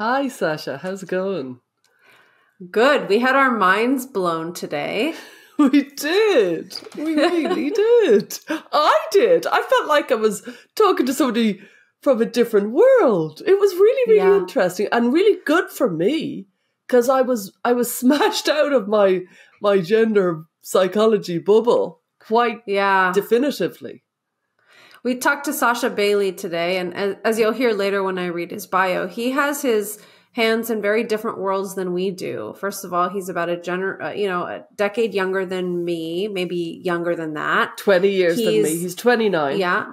Hi, Sasha. How's it going? Good. We had our minds blown today. We did. We really did. I did. I felt like I was talking to somebody from a different world. It was really, really interesting and really good for me because I was smashed out of my gender psychology bubble quite definitively. We talked to Sascha Bailey today, and as you'll hear later when I read his bio, he has his hands in very different worlds than we do. First of all, he's about a decade younger than me, maybe younger than that. 20 years than me. He's 29. Yeah.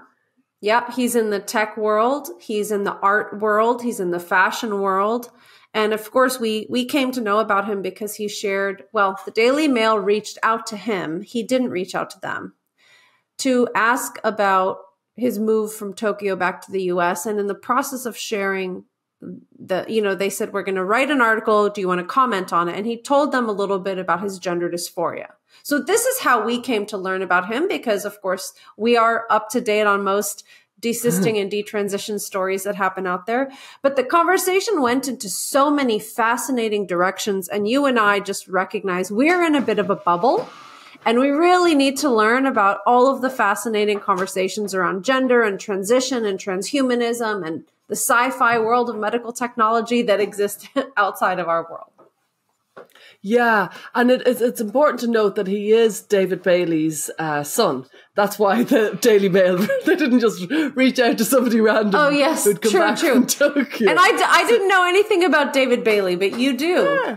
Yep. He's in the tech world. He's in the art world. He's in the fashion world. And of course, we came to know about him because he shared, the Daily Mail reached out to him. He didn't reach out to them to ask about his move from Tokyo back to the US. And in the process of sharing they said, we're going to write an article. Do you want to comment on it? And he told them a little bit about his gender dysphoria. So this is how we came to learn about him because, of course, we are up to date on most desisting and detransition stories that happen out there. But the conversation went into so many fascinating directions. And you and I just recognize we're in a bit of a bubble. And we really need to learn about all of the fascinating conversations around gender and transition and transhumanism and the sci-fi world of medical technology that exists outside of our world. Yeah, and it's important to note that he is David Bailey's son. That's why the Daily Mail, they didn't just reach out to somebody random. Oh, yes, who'd come back from Tokyo. And I didn't know anything about David Bailey, but you do. Yeah.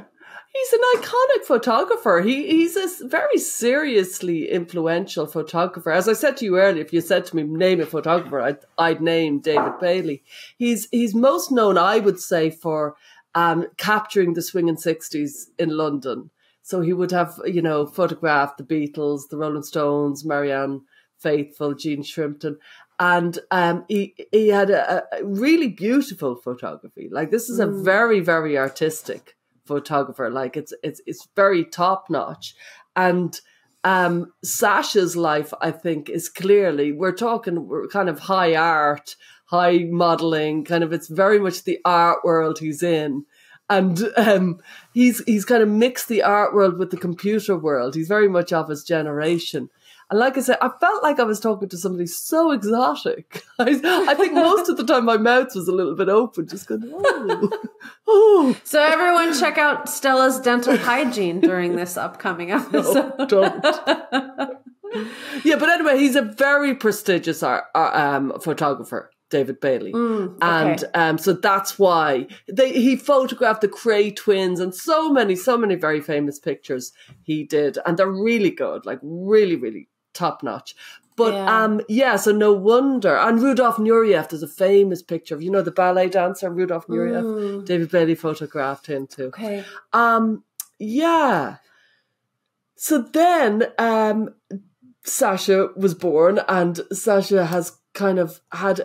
He's an iconic photographer. He's a very seriously influential photographer. As I said to you earlier, if you said to me, name a photographer, I'd name David Bailey. He's most known, I would say, for capturing the swinging 60s in London. So he would have, photographed the Beatles, the Rolling Stones, Marianne Faithfull, Jean Shrimpton. And he had a really beautiful photography. Like, this is a very, very artistic photographer. Like, it's very top notch. And Sasha's life, I think, is clearly, we're kind of high art, high modeling, kind of, it's very much the art world he's in. And he's kind of mixed the art world with the computer world. He's very much of his generation. And like I said, I felt like I was talking to somebody so exotic. I think most of the time my mouth was a little bit open, just going, oh. So everyone check out Stella's dental hygiene during this upcoming episode. No, don't. Yeah, but anyway, he's a very prestigious photographer, David Bailey. Okay. And so that's why he photographed the Cray twins and so many very famous pictures he did. And they're really good, like really, really top notch. But so no wonder. And Rudolf Nureyev, there's a famous picture of, the ballet dancer Rudolf Nureyev. David Bailey photographed him too. Okay. So then Sasha was born, and Sasha has kind of had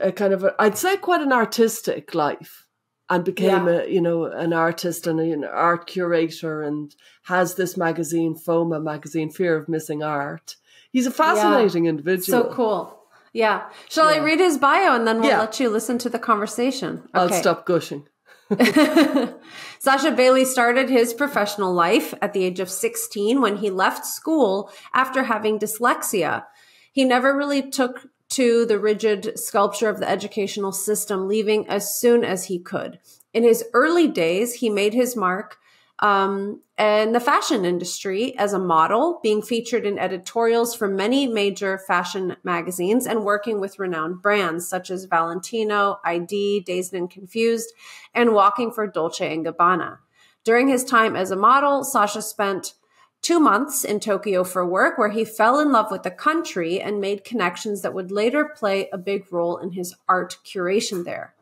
I'd say quite an artistic life, and became an artist and an art curator, and has this magazine, FOMA magazine, Fear of Missing Art. He's a fascinating individual. So cool. Yeah. Shall I read his bio and then we'll let you listen to the conversation? Okay. I'll stop gushing. Sascha Bailey started his professional life at the age of 16 when he left school after having dyslexia. He never really took to the rigid sculpture of the educational system, leaving as soon as he could. In his early days, he made his mark in the fashion industry as a model, being featured in editorials for many major fashion magazines and working with renowned brands such as Valentino, ID, Dazed and Confused, and Walking for Dolce & Gabbana. During his time as a model, Sasha spent 2 months in Tokyo for work, where he fell in love with the country and made connections that would later play a big role in his art curation there.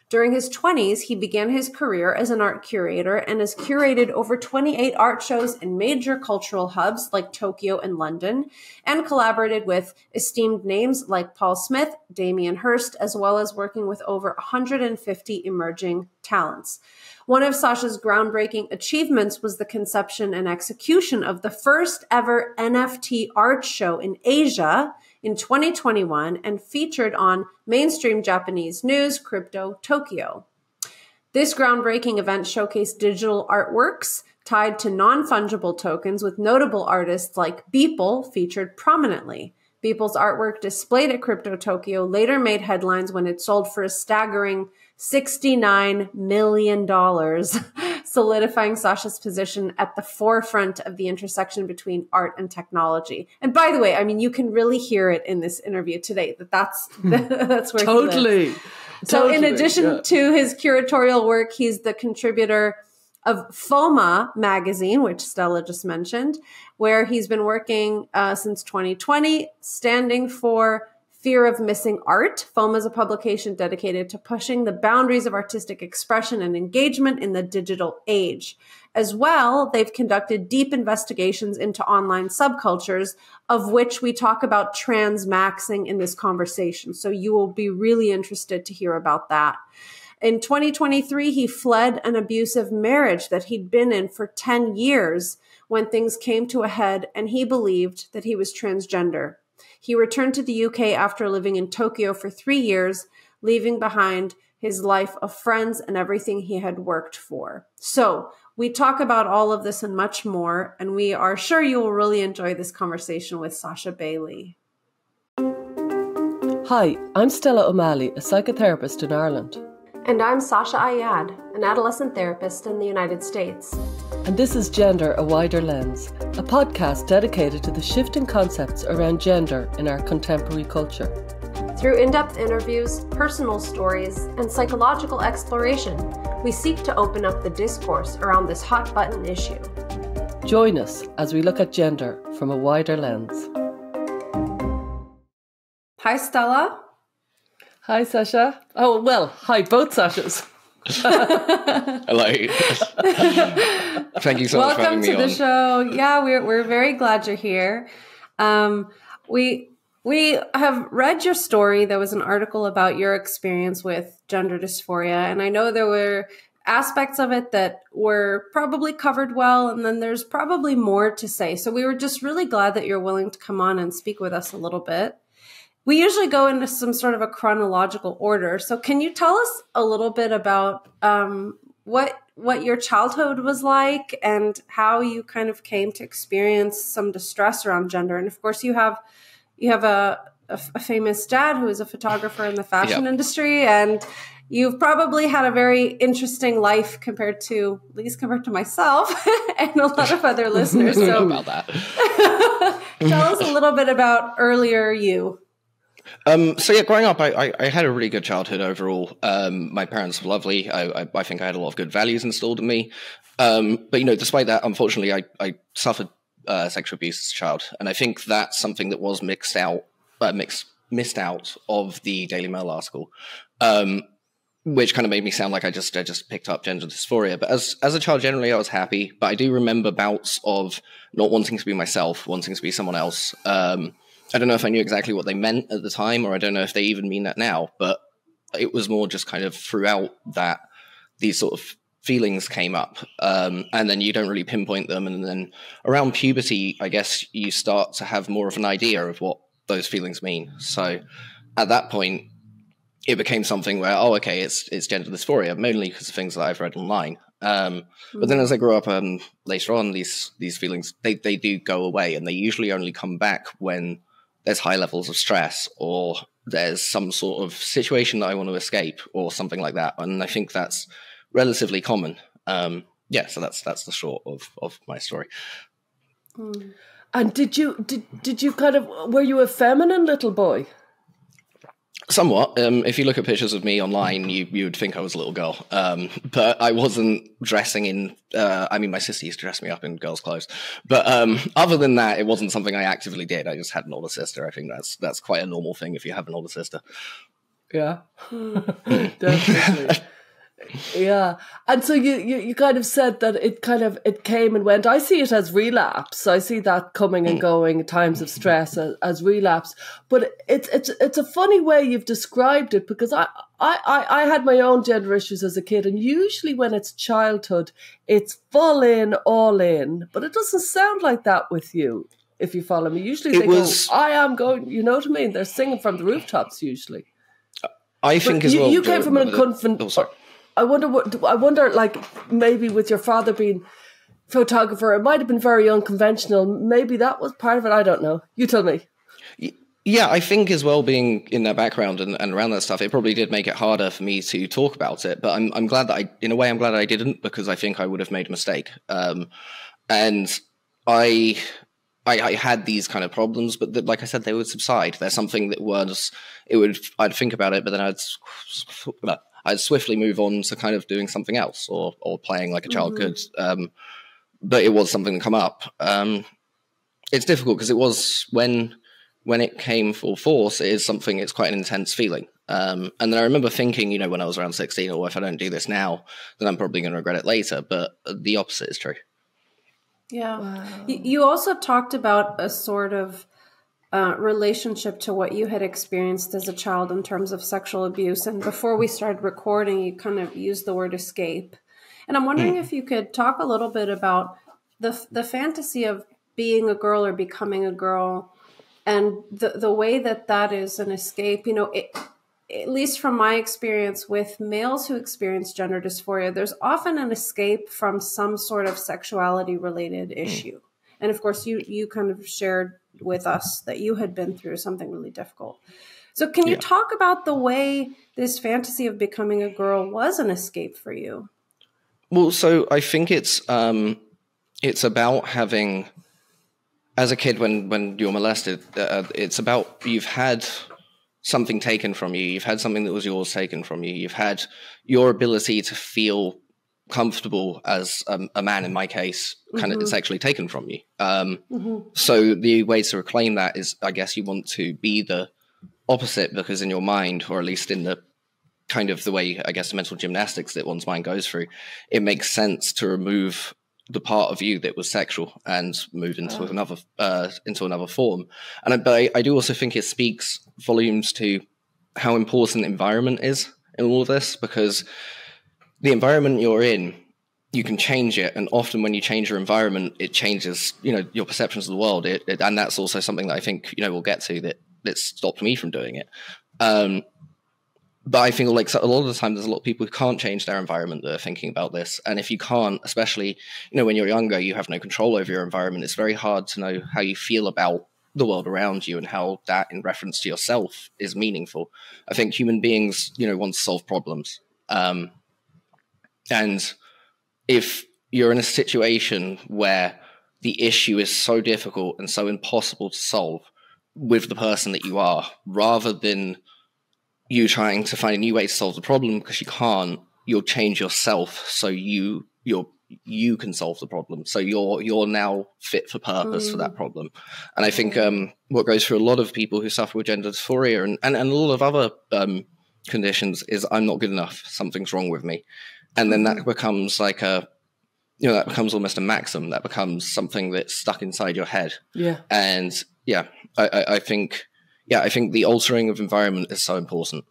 During his 20s, he began his career as an art curator and has curated over 28 art shows in major cultural hubs like Tokyo and London, and collaborated with esteemed names like Paul Smith, Damien Hirst, as well as working with over 150 emerging talents. One of Sasha's groundbreaking achievements was the conception and execution of the first ever NFT art show in Asia in 2021 and featured on mainstream Japanese news, Crypto Tokyo. This groundbreaking event showcased digital artworks tied to non-fungible tokens, with notable artists like Beeple featured prominently. Beeple's artwork displayed at Crypto Tokyo later made headlines when it sold for a staggering $69 million, solidifying Sascha's position at the forefront of the intersection between art and technology. And by the way, I mean, you can really hear it in this interview today, that's where totally. he lives. So in addition to his curatorial work, he's the contributor of FOMA magazine, which Stella just mentioned, where he's been working since 2020, standing for Fear of Missing Art. FOMA is a publication dedicated to pushing the boundaries of artistic expression and engagement in the digital age. As well, they've conducted deep investigations into online subcultures, of which we talk about transmaxxing in this conversation. So you will be really interested to hear about that. In 2023, he fled an abusive marriage that he'd been in for 10 years when things came to a head, and he believed that he was transgender. He returned to the UK after living in Tokyo for 3 years, leaving behind his life of friends and everything he had worked for. So we talk about all of this and much more, and we are sure you will really enjoy this conversation with Sascha Bailey. Hi, I'm Stella O'Malley, a psychotherapist in Ireland. And I'm Sasha Ayad, an adolescent therapist in the United States. And this is Gender, a Wider Lens, a podcast dedicated to the shifting concepts around gender in our contemporary culture. Through in-depth interviews, personal stories, and psychological exploration, we seek to open up the discourse around this hot-button issue. Join us as we look at gender from a wider lens. Hi, Stella. Hi, Sasha. Oh, well, hi, both Sashas. Hello. Thank you so much for having me on. Welcome to the show. Yeah, we're very glad you're here. We have read your story. There was an article about your experience with gender dysphoria, and I know there were aspects of it that were probably covered well, and then there's probably more to say. So we were just really glad that you're willing to come on and speak with us a little bit. We usually go into some sort of a chronological order. So can you tell us a little bit about what your childhood was like and how you kind of came to experience some distress around gender? And of course, you have a famous dad who is a photographer in the fashion industry, and you've probably had a very interesting life compared to myself and a lot of other listeners. I So don't know about that. tell us a little bit about earlier you. Growing up, I had a really good childhood overall. My parents were lovely. I think I had a lot of good values installed in me. But despite that, unfortunately, I suffered sexual abuse as a child, and I think that's something that was missed out of the Daily Mail article, which kind of made me sound like I just picked up gender dysphoria. But as a child, generally, I was happy. But I do remember bouts of not wanting to be myself, wanting to be someone else. I don't know if I knew exactly what they meant at the time, or I don't know if they even mean that now, but it was more just kind of throughout that these sort of feelings came up, and then you don't really pinpoint them. And then around puberty, I guess you start to have more of an idea of what those feelings mean. So at that point, it became something where, it's gender dysphoria, mainly because of things that I've read online. But then as I grew up later on, these feelings, they do go away, and they usually only come back when there's high levels of stress, or there's some sort of situation that I want to escape, or something like that. And I think that's relatively common. So that's the short of my story. And did you kind of, were you a feminine little boy? Somewhat. If you look at pictures of me online, you would think I was a little girl. But I wasn't dressing in... my sister used to dress me up in girls' clothes. But other than that, it wasn't something I actively did. I just had an older sister. I think that's quite a normal thing if you have an older sister. Yeah. Definitely. Yeah. And so you kind of said that it came and went. I see it as relapse. I see that coming and going, times of stress as relapse. But it's a funny way you've described it, because I had my own gender issues as a kid, and usually when it's childhood, it's full in, all in. But it doesn't sound like that with you, if you follow me. Usually go, I am going, you know what I mean? They're singing from the rooftops usually. I think as well. You came from an I wonder, like, maybe with your father being photographer, it might have been very unconventional. Maybe that was part of it. I don't know. You tell me. Yeah, I think as well, being in that background and around that stuff, it probably did make it harder for me to talk about it. But I'm glad that I'm glad I didn't, because I think I would have made a mistake. And I had these kind of problems, but like I said, they would subside. There's something that I'd think about it, but then I'd swiftly move on to kind of doing something else or playing like a child could. But it was something that come up. It's difficult because it was when it came full force, it's quite an intense feeling. And then I remember thinking, when I was around 16, if I don't do this now, then I'm probably going to regret it later. But the opposite is true. Yeah. Wow. You also talked about a sort of relationship to what you had experienced as a child in terms of sexual abuse. And before we started recording, you kind of used the word escape. And I'm wondering if you could talk a little bit about the fantasy of being a girl or becoming a girl, and the way that is an escape. At least from my experience with males who experience gender dysphoria, there's often an escape from some sort of sexuality related issue. And of course, you kind of shared with us that you had been through something really difficult. So can you talk about the way this fantasy of becoming a girl was an escape for you? Well, so I think it's about having, as a kid, when you're molested, it's about you've had something taken from you. You've had something that was yours taken from you. You've had your ability to feel comfortable as a man, in my case, kind of sexually taken from you. So the way to reclaim that is, I guess, you want to be the opposite, because in your mind, or at least in the kind of the way, I guess, the mental gymnastics that one's mind goes through, it makes sense to remove the part of you that was sexual and move into another form. But I do also think it speaks volumes to how important environment is in all of this, because the environment you're in, you can change it, and often when you change your environment, it changes your perceptions of the world. And that's also something that I think we'll get to that stopped me from doing it. But I think, like, a lot of the time, there's a lot of people who can't change their environment that are thinking about this. And if you can't, especially, when you're younger, you have no control over your environment. It's very hard to know how you feel about the world around you and how that, in reference to yourself, is meaningful. I think human beings, want to solve problems. And if you're in a situation where the issue is so difficult and so impossible to solve with the person that you are, rather than you trying to find a new way to solve the problem because you can't, you'll change yourself so you can solve the problem. So you're now fit for purpose for that problem. And I think what goes through a lot of people who suffer with gender dysphoria and a lot of other conditions is, I'm not good enough, something's wrong with me. And then that becomes like that becomes almost a maxim. That becomes something that's stuck inside your head. Yeah. And I think the altering of environment is so important.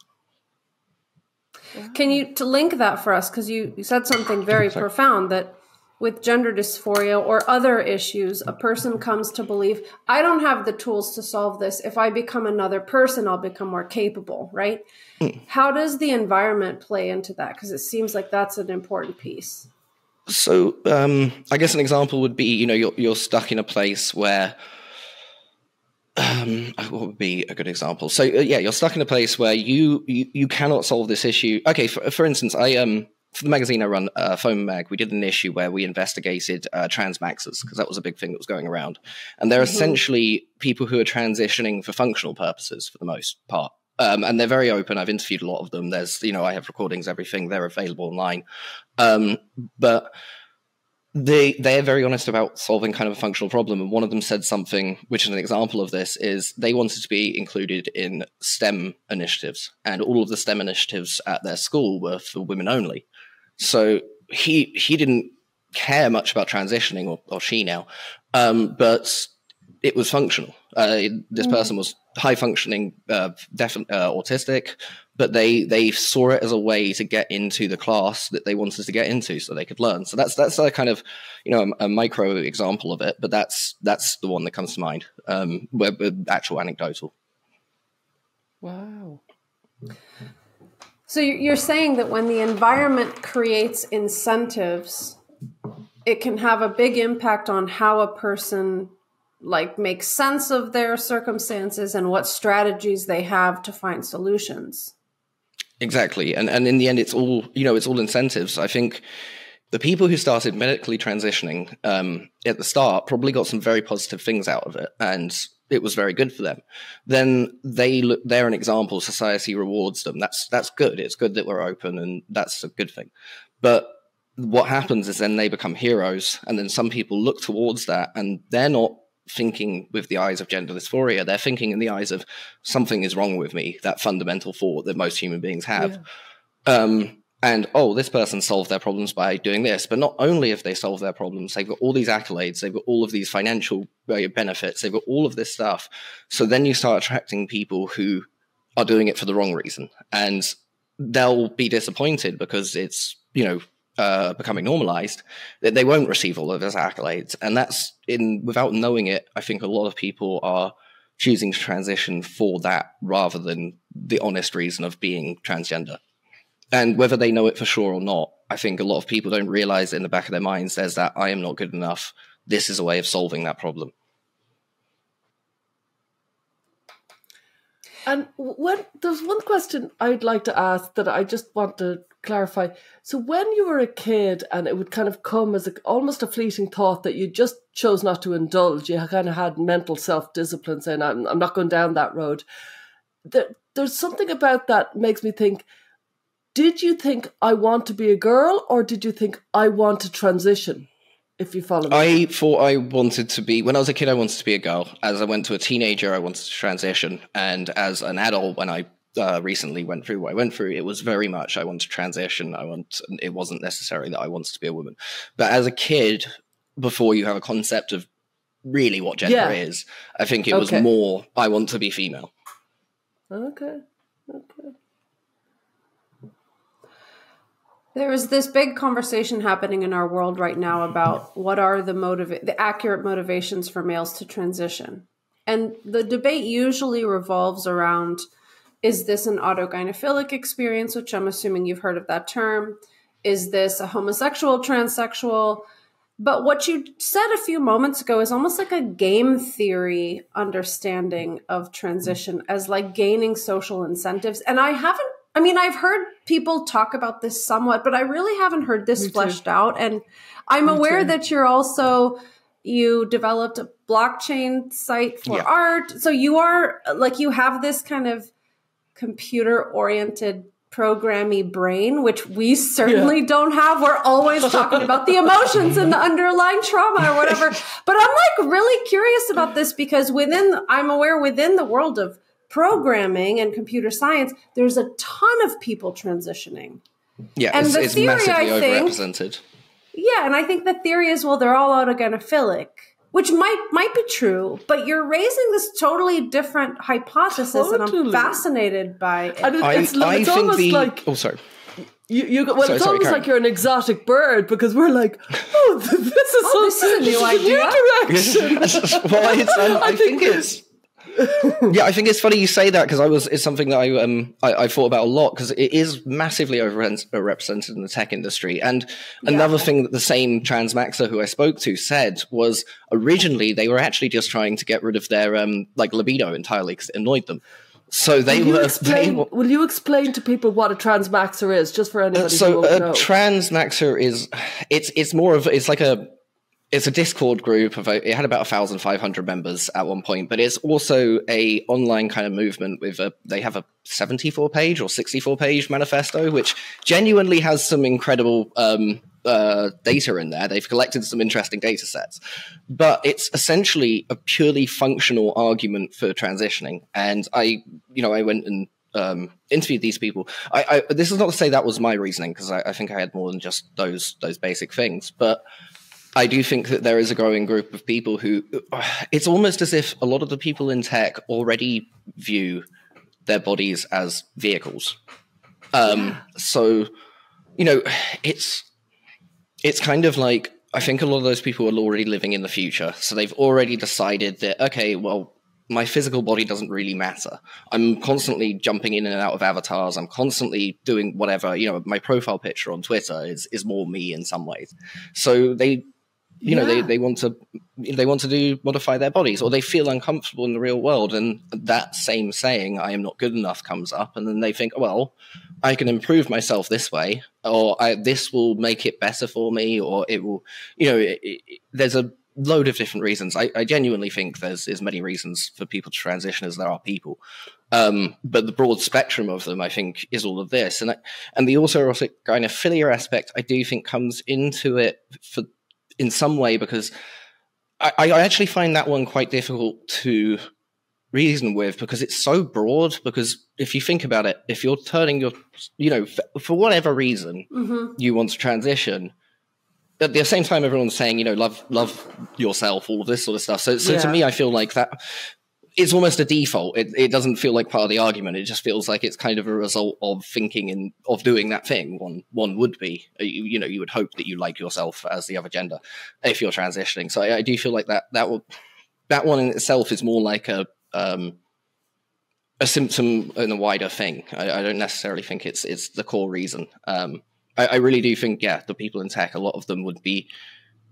Can you to link that for us? Because you said something very profound, that with gender dysphoria or other issues, a person comes to believe, I don't have the tools to solve this. If I become another person, I'll become more capable, right? How does the environment play into that? Because it seems like that's an important piece. So I guess an example would be, you're stuck in a place where, what would be a good example? So you're stuck in a place where you cannot solve this issue. Okay, for instance, for the magazine I run, Foam Mag, we did an issue where we investigated transmaxxers, because that was a big thing that was going around. And they're essentially people who are transitioning for functional purposes for the most part. And they're very open. I've interviewed a lot of them. There's, I have recordings, everything. They're available online. But they're very honest about solving kind of a functional problem. And one of them said something, which is an example of this, is they wanted to be included in STEM initiatives. And all of the STEM initiatives at their school were for women only. So he didn't care much about transitioning, or she now, but it was functional. This person was high functioning, autistic, but they saw it as a way to get into the class that they wanted to get into, so they could learn. So that's a kind of a micro example of it, but that's the one that comes to mind. Actual anecdotal. Wow. So you're saying that when the environment creates incentives, it can have a big impact on how a person like makes sense of their circumstances and what strategies they have to find solutions. Exactly. And in the end, it's all, it's all incentives. I think the people who started medically transitioning at the start probably got some very positive things out of it, and it was very good for them. Then they're an example. Society rewards them. That's good. It's good that we're open, and that's a good thing. But what happens is then they become heroes, and then some people look towards that, and they're not thinking with the eyes of gender dysphoria. They're thinking in the eyes of something is wrong with me, that fundamental thought that most human beings have. Yeah. And, this person solved their problems by doing this. But not only have they solved their problems, they've got all these accolades, they've got all of these financial benefits, they've got all of this stuff. So then you start attracting people who are doing it for the wrong reason. And they'll be disappointed because it's, becoming normalized, that they won't receive all of those accolades. And that's without knowing it, I think a lot of people are choosing to transition for that rather than the honest reason of being transgender. And whether they know it for sure or not, I think a lot of people don't realize in the back of their minds there's that I am not good enough. This is a way of solving that problem. And there's one question I'd like to ask that I just want to clarify. So when you were a kid and it would kind of come as almost a fleeting thought that you just chose not to indulge, you kind of had mental self-discipline saying, I'm not going down that road. There's something about that makes me think, did you think I want to be a girl, or did you think I want to transition? If you follow me. I thought I wanted to be, when I was a kid, I wanted to be a girl. As I went to a teenager, I wanted to transition. And as an adult, when I recently went through what I went through, it was very much I want to transition. It wasn't necessarily that I wanted to be a woman. But as a kid, before you have a concept of really what gender is, I think it was more, I want to be female. Okay. There is this big conversation happening in our world right now about what are the accurate motivations for males to transition. And the debate usually revolves around, is this an autogynephilic experience, which I'm assuming you've heard of that term? Is this a homosexual, transsexual? But what you said a few moments ago is almost like a game theory understanding of transition as like gaining social incentives. And I've heard people talk about this somewhat, but I really haven't heard this fleshed out. And I'm aware that you developed a blockchain site for art. So you are like, you have this kind of computer-oriented programmy brain, which we certainly don't have. We're always talking about the emotions and the underlying trauma or whatever. But I'm like really curious about this because I'm aware within the world of programming and computer science, there's a ton of people transitioning. Yeah, and it's massively overrepresented. Yeah, and I think the theory is, well, they're all autogynephilic, which might be true, but you're raising this totally different hypothesis, and I'm fascinated by it. And it's almost like... Oh, sorry. It's almost like you're an exotic bird because we're like, this is a new idea. Direction. Well, I think it's... I think it's funny you say that because it's something that I thought about a lot because it is massively overrepresented in the tech industry. And another thing that the same transmaxxer who I spoke to said was originally they were actually just trying to get rid of their libido entirely because it annoyed them. So will you explain to people what a transmaxxer is, just for anybody who won't know? Transmaxxer is it's a Discord group it had about 1,500 members at one point, but it's also a online kind of movement they have a 74 page or 64 page manifesto, which genuinely has some incredible data in there. They've collected some interesting data sets, but it's essentially a purely functional argument for transitioning. And I went and interviewed these people. This is not to say that was my reasoning, because I think I had more than just those basic things, but I do think that there is a growing group of people who it's almost as if a lot of the people in tech already view their bodies as vehicles. So, it's kind of like, I think a lot of those people are already living in the future. So they've already decided that, okay, well, my physical body doesn't really matter. I'm constantly jumping in and out of avatars. I'm constantly doing whatever, my profile picture on Twitter is more me in some ways. So they want to modify their bodies, or they feel uncomfortable in the real world. And that same saying, I am not good enough, comes up. And then they think, well, I can improve myself this way, or this will make it better for me, or it will, there's a load of different reasons. I genuinely think there's as many reasons for people to transition as there are people. But the broad spectrum of them, I think, is all of this. And the autoerotic gynephilia aspect, I do think, comes into it in some way, because I actually find that one quite difficult to reason with, because it's so broad. Because if you think about it, if you're turning your, for whatever reason, you want to transition, at the same time, everyone's saying, love yourself, all of this sort of stuff. So to me, I feel like that it's almost a default. It doesn't feel like part of the argument. It just feels like it's kind of a result of thinking and of doing that thing. One would be, you would hope that you like yourself as the other gender if you're transitioning. So I do feel like that one in itself is more like a symptom in a wider thing. I don't necessarily think it's the core reason. I really do think, the people in tech, a lot of them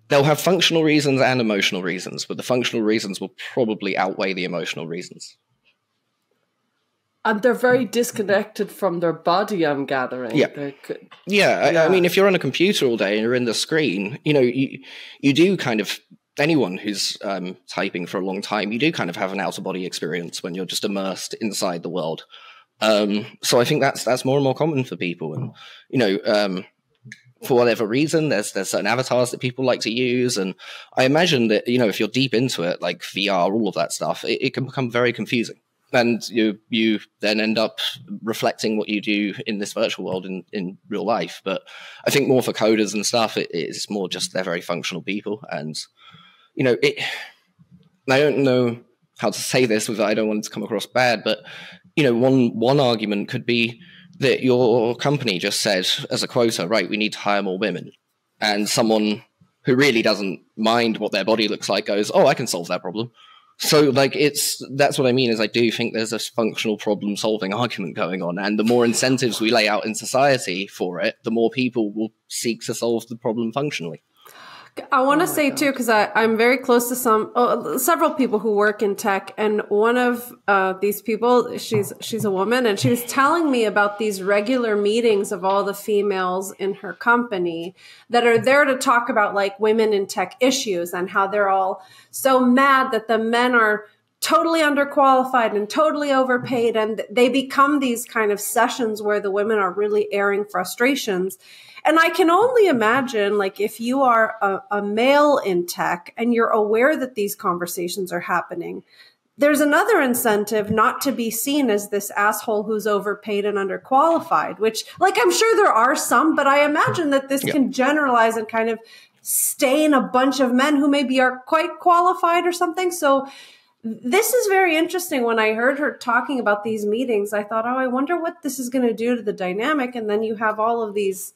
they'll have functional reasons and emotional reasons, but the functional reasons will probably outweigh the emotional reasons. And they're very disconnected from their body, I'm gathering. Yeah. I mean, if you're on a computer all day and you're in the screen, you do kind of, anyone who's typing for a long time, you do kind of have an out-of-body experience when you're just immersed inside the world. So I think that's more and more common for people. And, for whatever reason, there's certain avatars that people like to use. And I imagine that, if you're deep into it, like VR, all of that stuff, it can become very confusing. And you then end up reflecting what you do in this virtual world in real life. But I think more for coders and stuff, it's more just they're very functional people. And, I don't know how to say this without, I don't want it to come across bad, but, one argument could be that your company just said as a quota, right, we need to hire more women. And someone who really doesn't mind what their body looks like goes, oh, I can solve that problem. So that's what I mean, is I do think there's a functional problem solving argument going on. And the more incentives we lay out in society for it, the more people will seek to solve the problem functionally. I want to say too, because I'm very close to several people who work in tech, and one of these people, she's a woman, and she was telling me about these regular meetings of all the females in her company that are there to talk about like women in tech issues, and how they're all so mad that the men are totally underqualified and totally overpaid, and they become these kind of sessions where the women are really airing frustrations. And I can only imagine, like, if you are a male in tech and you're aware that these conversations are happening, there's another incentive not to be seen as this asshole who's overpaid and underqualified, which, like, I'm sure there are some, but I imagine that this can generalize and kind of stain a bunch of men who maybe are quite qualified or something. So this is very interesting. When I heard her talking about these meetings, I thought, I wonder what this is going to do to the dynamic. And then you have all of these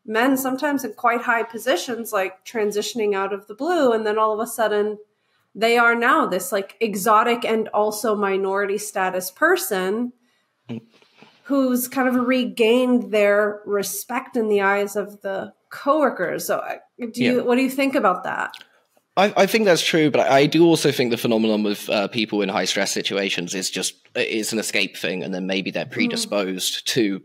men, sometimes in quite high positions, like transitioning out of the blue. And then all of a sudden they are now this like exotic and also minority status person who's kind of regained their respect in the eyes of the coworkers. So what do you think about that? I think that's true, but I do also think the phenomenon with people in high stress situations is an escape thing, and then maybe they're predisposed to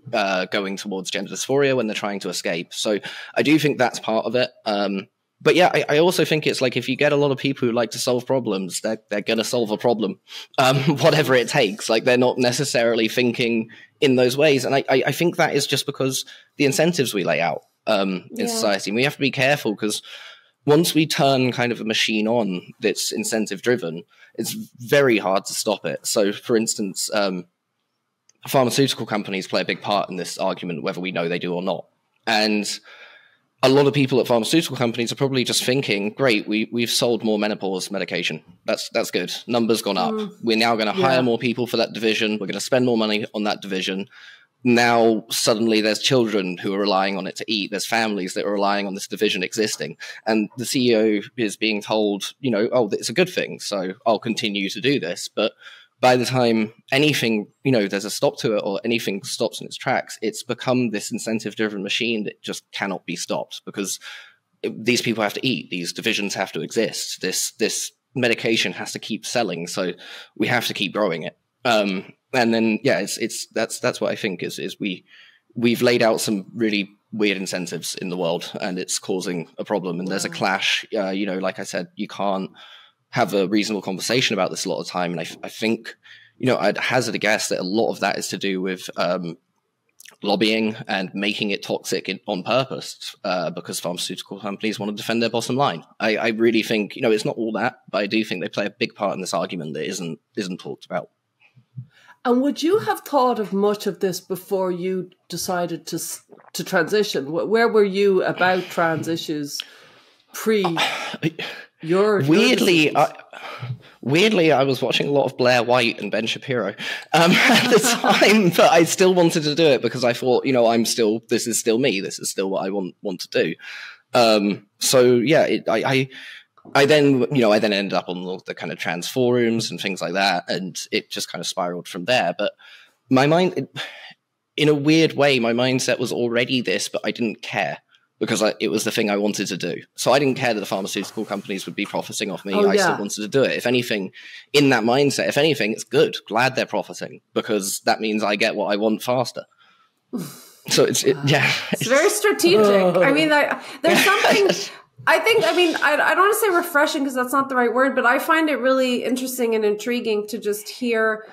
going towards gender dysphoria when they're trying to escape. So I do think that's part of it. But yeah, I also think it's like if you get a lot of people who like to solve problems, they're going to solve a problem, whatever it takes. Like they're not necessarily thinking in those ways, and I think that is just because the incentives we lay out in society. And we have to be careful because once we turn kind of a machine on that's incentive driven, it's very hard to stop it. So, for instance, pharmaceutical companies play a big part in this argument, whether we know they do or not. And a lot of people at pharmaceutical companies are probably just thinking, great, we've sold more menopause medication. That's good. Numbers gone up. We're now going to hire more people for that division. We're going to spend more money on that division. now suddenly there's children who are relying on it to eat. There's families that are relying on this division existing. And the CEO is being told, oh, it's a good thing, so I'll continue to do this. But by the time anything, there's a stop to it or anything stops in its tracks, it's become this incentive-driven machine that just cannot be stopped because these people have to eat. These divisions have to exist. This medication has to keep selling. So we have to keep growing it. And then, that's what I think is we've laid out some really weird incentives in the world, and it's causing a problem. And there's a clash. Like I said, you can't have a reasonable conversation about this a lot of time. And I think, I'd hazard a guess that a lot of that is to do with lobbying and making it toxic on purpose because pharmaceutical companies want to defend their bottom line. I really think, it's not all that, but I do think they play a big part in this argument that isn't talked about. And would you have thought of much of this before you decided to transition? Where were you about trans issues pre your Weirdly, I was watching a lot of Blair White and Ben Shapiro at the time, but I still wanted to do it because I thought, this is still me. This is still what I want to do. I then ended up on the kind of trans forums and things like that, and it just kind of spiraled from there. But my mind, in a weird way, my mindset was already this, but I didn't care because it was the thing I wanted to do. So I didn't care that the pharmaceutical companies would be profiting off me. I still wanted to do it. If anything, in that mindset, it's good. Glad they're profiting because that means I get what I want faster. So it's very strategic. I mean, there's something. I don't want to say refreshing because that's not the right word, but I find it really interesting and intriguing to just hear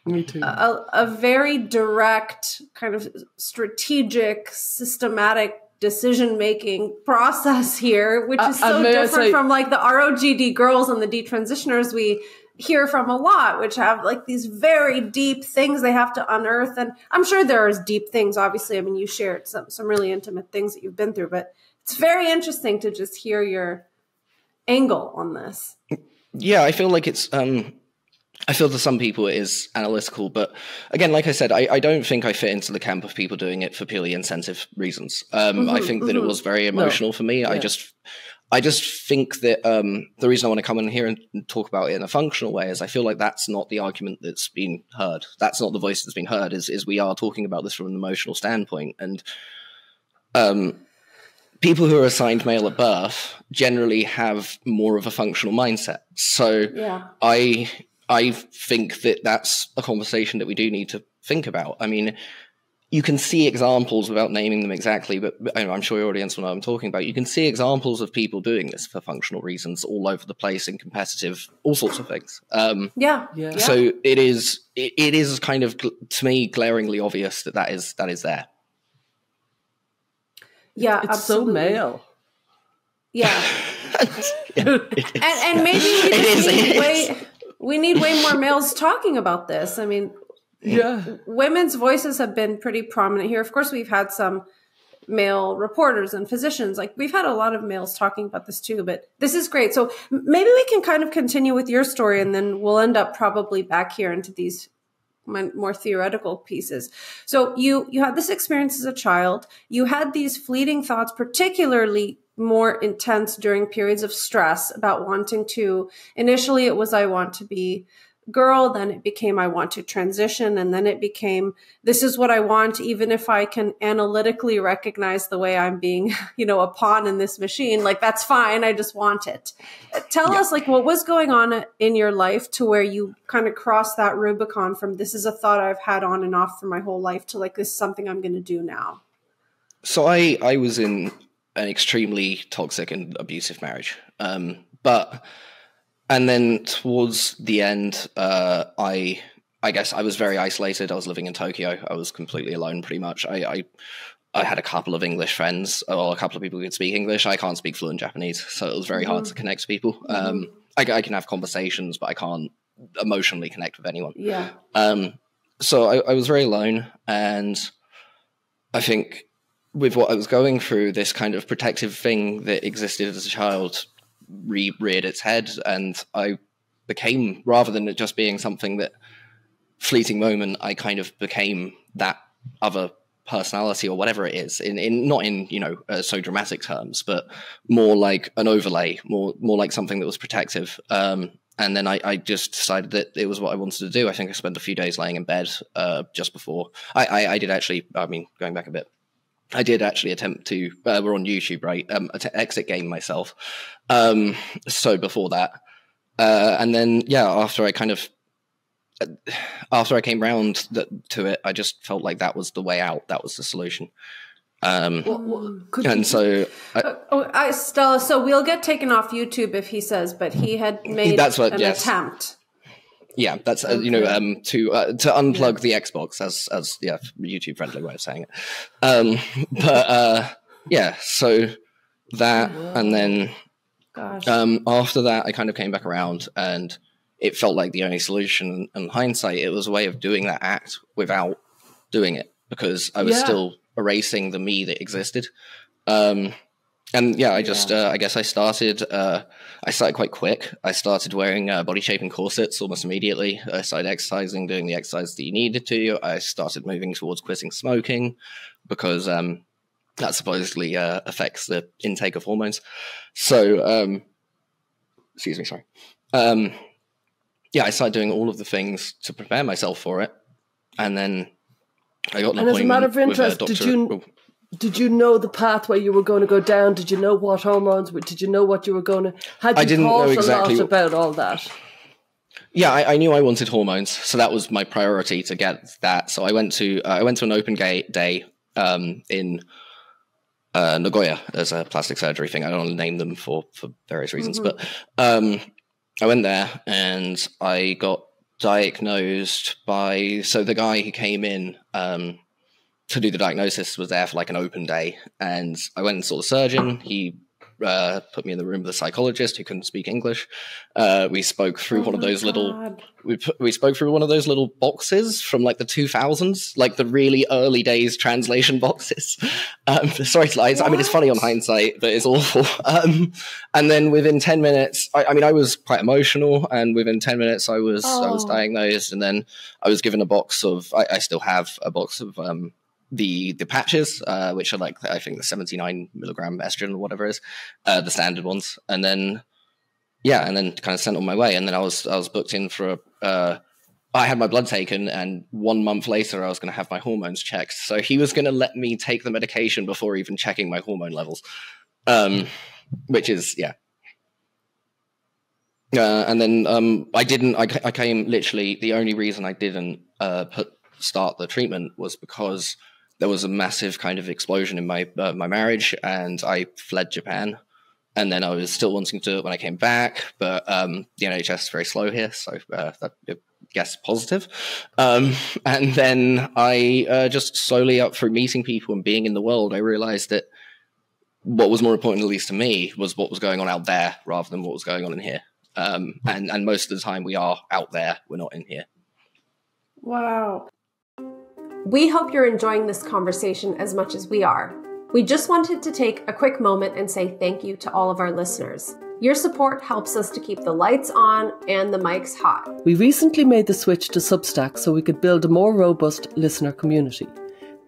a very direct kind of strategic, systematic decision-making process here, which is so different from like the ROGD girls and the detransitioners we hear from a lot, which have like these very deep things they have to unearth. And I'm sure there are deep things, obviously. I mean, you shared some really intimate things that you've been through, but it's very interesting to just hear your angle on this. Yeah, I feel like I feel to some people it is analytical, but again, like I said, I don't think I fit into the camp of people doing it for purely incentive reasons. I think that it was very emotional for me. Yeah. I just think that the reason I want to come in here and talk about it in a functional way is I feel like that's not the argument that's been heard. That's not the voice that's been heard, is we are talking about this from an emotional standpoint. And people who are assigned male at birth generally have more of a functional mindset. So I think that that's a conversation that we do need to think about. I mean, you can see examples without naming them exactly, but I'm sure your audience will know what I'm talking about. You can see examples of people doing this for functional reasons all over the place in competitive, all sorts of things. So it is kind of, to me, glaringly obvious that is there. Yeah, it's absolutely. So male. Yeah. And maybe we need way more males talking about this. I mean, women's voices have been pretty prominent here. Of course, we've had some male reporters and physicians. Like, we've had a lot of males talking about this too, but this is great. So maybe we can kind of continue with your story, and then we'll end up probably back here into these more theoretical pieces. So you had this experience as a child. You had these fleeting thoughts, particularly more intense during periods of stress about wanting to, initially it was, I want to be girl, then it became, I want to transition. And then it became, this is what I want, even if I can analytically recognize the way I'm being, a pawn in this machine, like, that's fine. I just want it. Tell us, like, what was going on in your life to where you kind of crossed that Rubicon from, this is a thought I've had on and off for my whole life, to like, this is something I'm going to do now. So I was in an extremely toxic and abusive marriage. And then towards the end, I guess I was very isolated. I was living in Tokyo. I was completely alone, pretty much. I had a couple of English friends, or a couple of people who could speak English. I can't speak fluent Japanese, so it was very hard to connect to people. I can have conversations, but I can't emotionally connect with anyone. Yeah. So I was very alone, and I think with what I was going through, this kind of protective thing that existed as a child reared its head, and I became, rather than it just being something that fleeting moment, I kind of became that other personality or whatever it is, in not in, you know, so dramatic terms, but more like an overlay, more like something that was protective. And then I just decided that it was what I wanted to do. I think I spent a few days laying in bed just before. I did actually, I mean, going back a bit, I did actually attempt to, we're on YouTube, right? Exit game myself. So before that, and then, yeah, after I came round to it, I just felt like that was the way out. That was the solution. Stella, so we'll get taken off YouTube if he says, but he had made an attempt. Yeah, that's you know, to unplug the Xbox as YouTube friendly way of saying it. Yeah, so that, and then after that, I kind of came back around, and it felt like the only solution. In hindsight, it was a way of doing that act without doing it, because I was still erasing the me that existed. And yeah, I guess I started quite quick. I started wearing body shaping corsets almost immediately. I started exercising, doing the exercise that you needed to. I started moving towards quitting smoking, because that supposedly affects the intake of hormones. So, excuse me, sorry. Yeah, I started doing all of the things to prepare myself for it. And then I got an appointment. And as a matter of interest, did you know the pathway you were going to go down? Did you know what hormones? Did you know what you were going to? Had you thought a lot about all that? Yeah, I knew I wanted hormones, so that was my priority to get that. So I went to an open day in Nagoya. There's a plastic surgery thing. I don't want to name them for various reasons, but I went there and I got diagnosed by, so the guy who came in to do the diagnosis was there for like an open day, and I went and saw the surgeon. He put me in the room with a psychologist who couldn't speak English. We spoke through one of those little we spoke through one of those little boxes from like the 2000s, like the really early days translation boxes. Sorry to lie, I mean, it's funny on hindsight, but it's awful. And then within 10 minutes, I was quite emotional, and within 10 minutes I was diagnosed, and then I was given a box of, I still have a box of the patches, which are like, I think the 79 milligram estrogen or whatever it is, the standard ones, and then kind of sent on my way. And then I was booked in for I had my blood taken, and 1 month later I was going to have my hormones checked. So he was going to let me take the medication before even checking my hormone levels, which is and then I came, literally the only reason I didn't start the treatment was because there was a massive kind of explosion in my marriage, and I fled Japan. And then I was still wanting to do it when I came back, but the NHS is very slow here, so that, I guess, positive. And then I just slowly, up through meeting people and being in the world, I realized that what was more important, at least to me, was what was going on out there rather than what was going on in here. And most of the time we are out there, we're not in here. Wow. We hope you're enjoying this conversation as much as we are. We just wanted to take a quick moment and say thank you to all of our listeners. Your support helps us to keep the lights on and the mics hot. We recently made the switch to Substack so we could build a more robust listener community.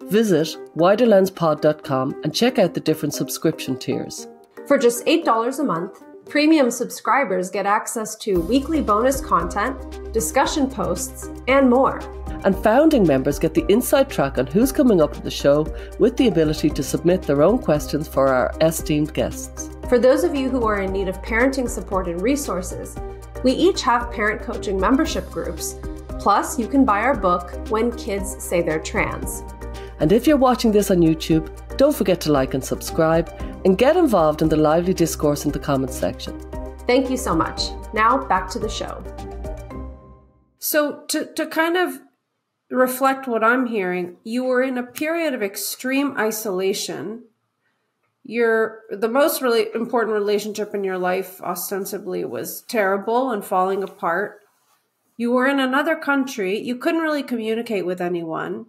Visit widerlenspod.com and check out the different subscription tiers. For just $8 a month, premium subscribers get access to weekly bonus content, discussion posts, and more. And founding members get the inside track on who's coming up to the show, with the ability to submit their own questions for our esteemed guests. For those of you who are in need of parenting support and resources, we each have parent coaching membership groups. Plus, you can buy our book, When Kids Say They're Trans. And if you're watching this on YouTube, don't forget to like and subscribe, and get involved in the lively discourse in the comments section. Thank you so much. Now, back to the show. So to kind of reflect what I'm hearing, you were in a period of extreme isolation. The most really important relationship in your life ostensibly was terrible and falling apart. You were in another country. You couldn't really communicate with anyone.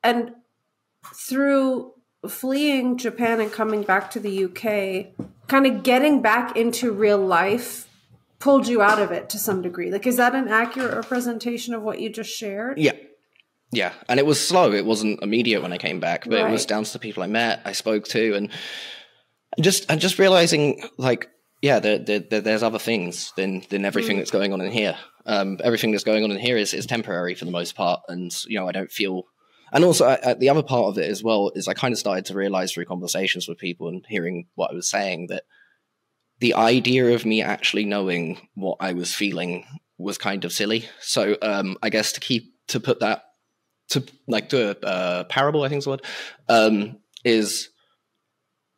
And through fleeing Japan and coming back to the UK, kind of getting back into real life pulled you out of it to some degree. Like, is that an accurate representation of what you just shared? Yeah. Yeah, and it was slow. It wasn't immediate when I came back, but it was down to the people I met, I spoke to, and just realizing, like, yeah, there's other things than everything that's going on in here. Everything that's going on in here is temporary for the most part, and I don't feel. And also, the other part of it as well is I kind of started to realize through conversations with people and hearing what I was saying that the idea of me actually knowing what I was feeling was kind of silly. So I guess to put that to like do a parable, I think is the word, is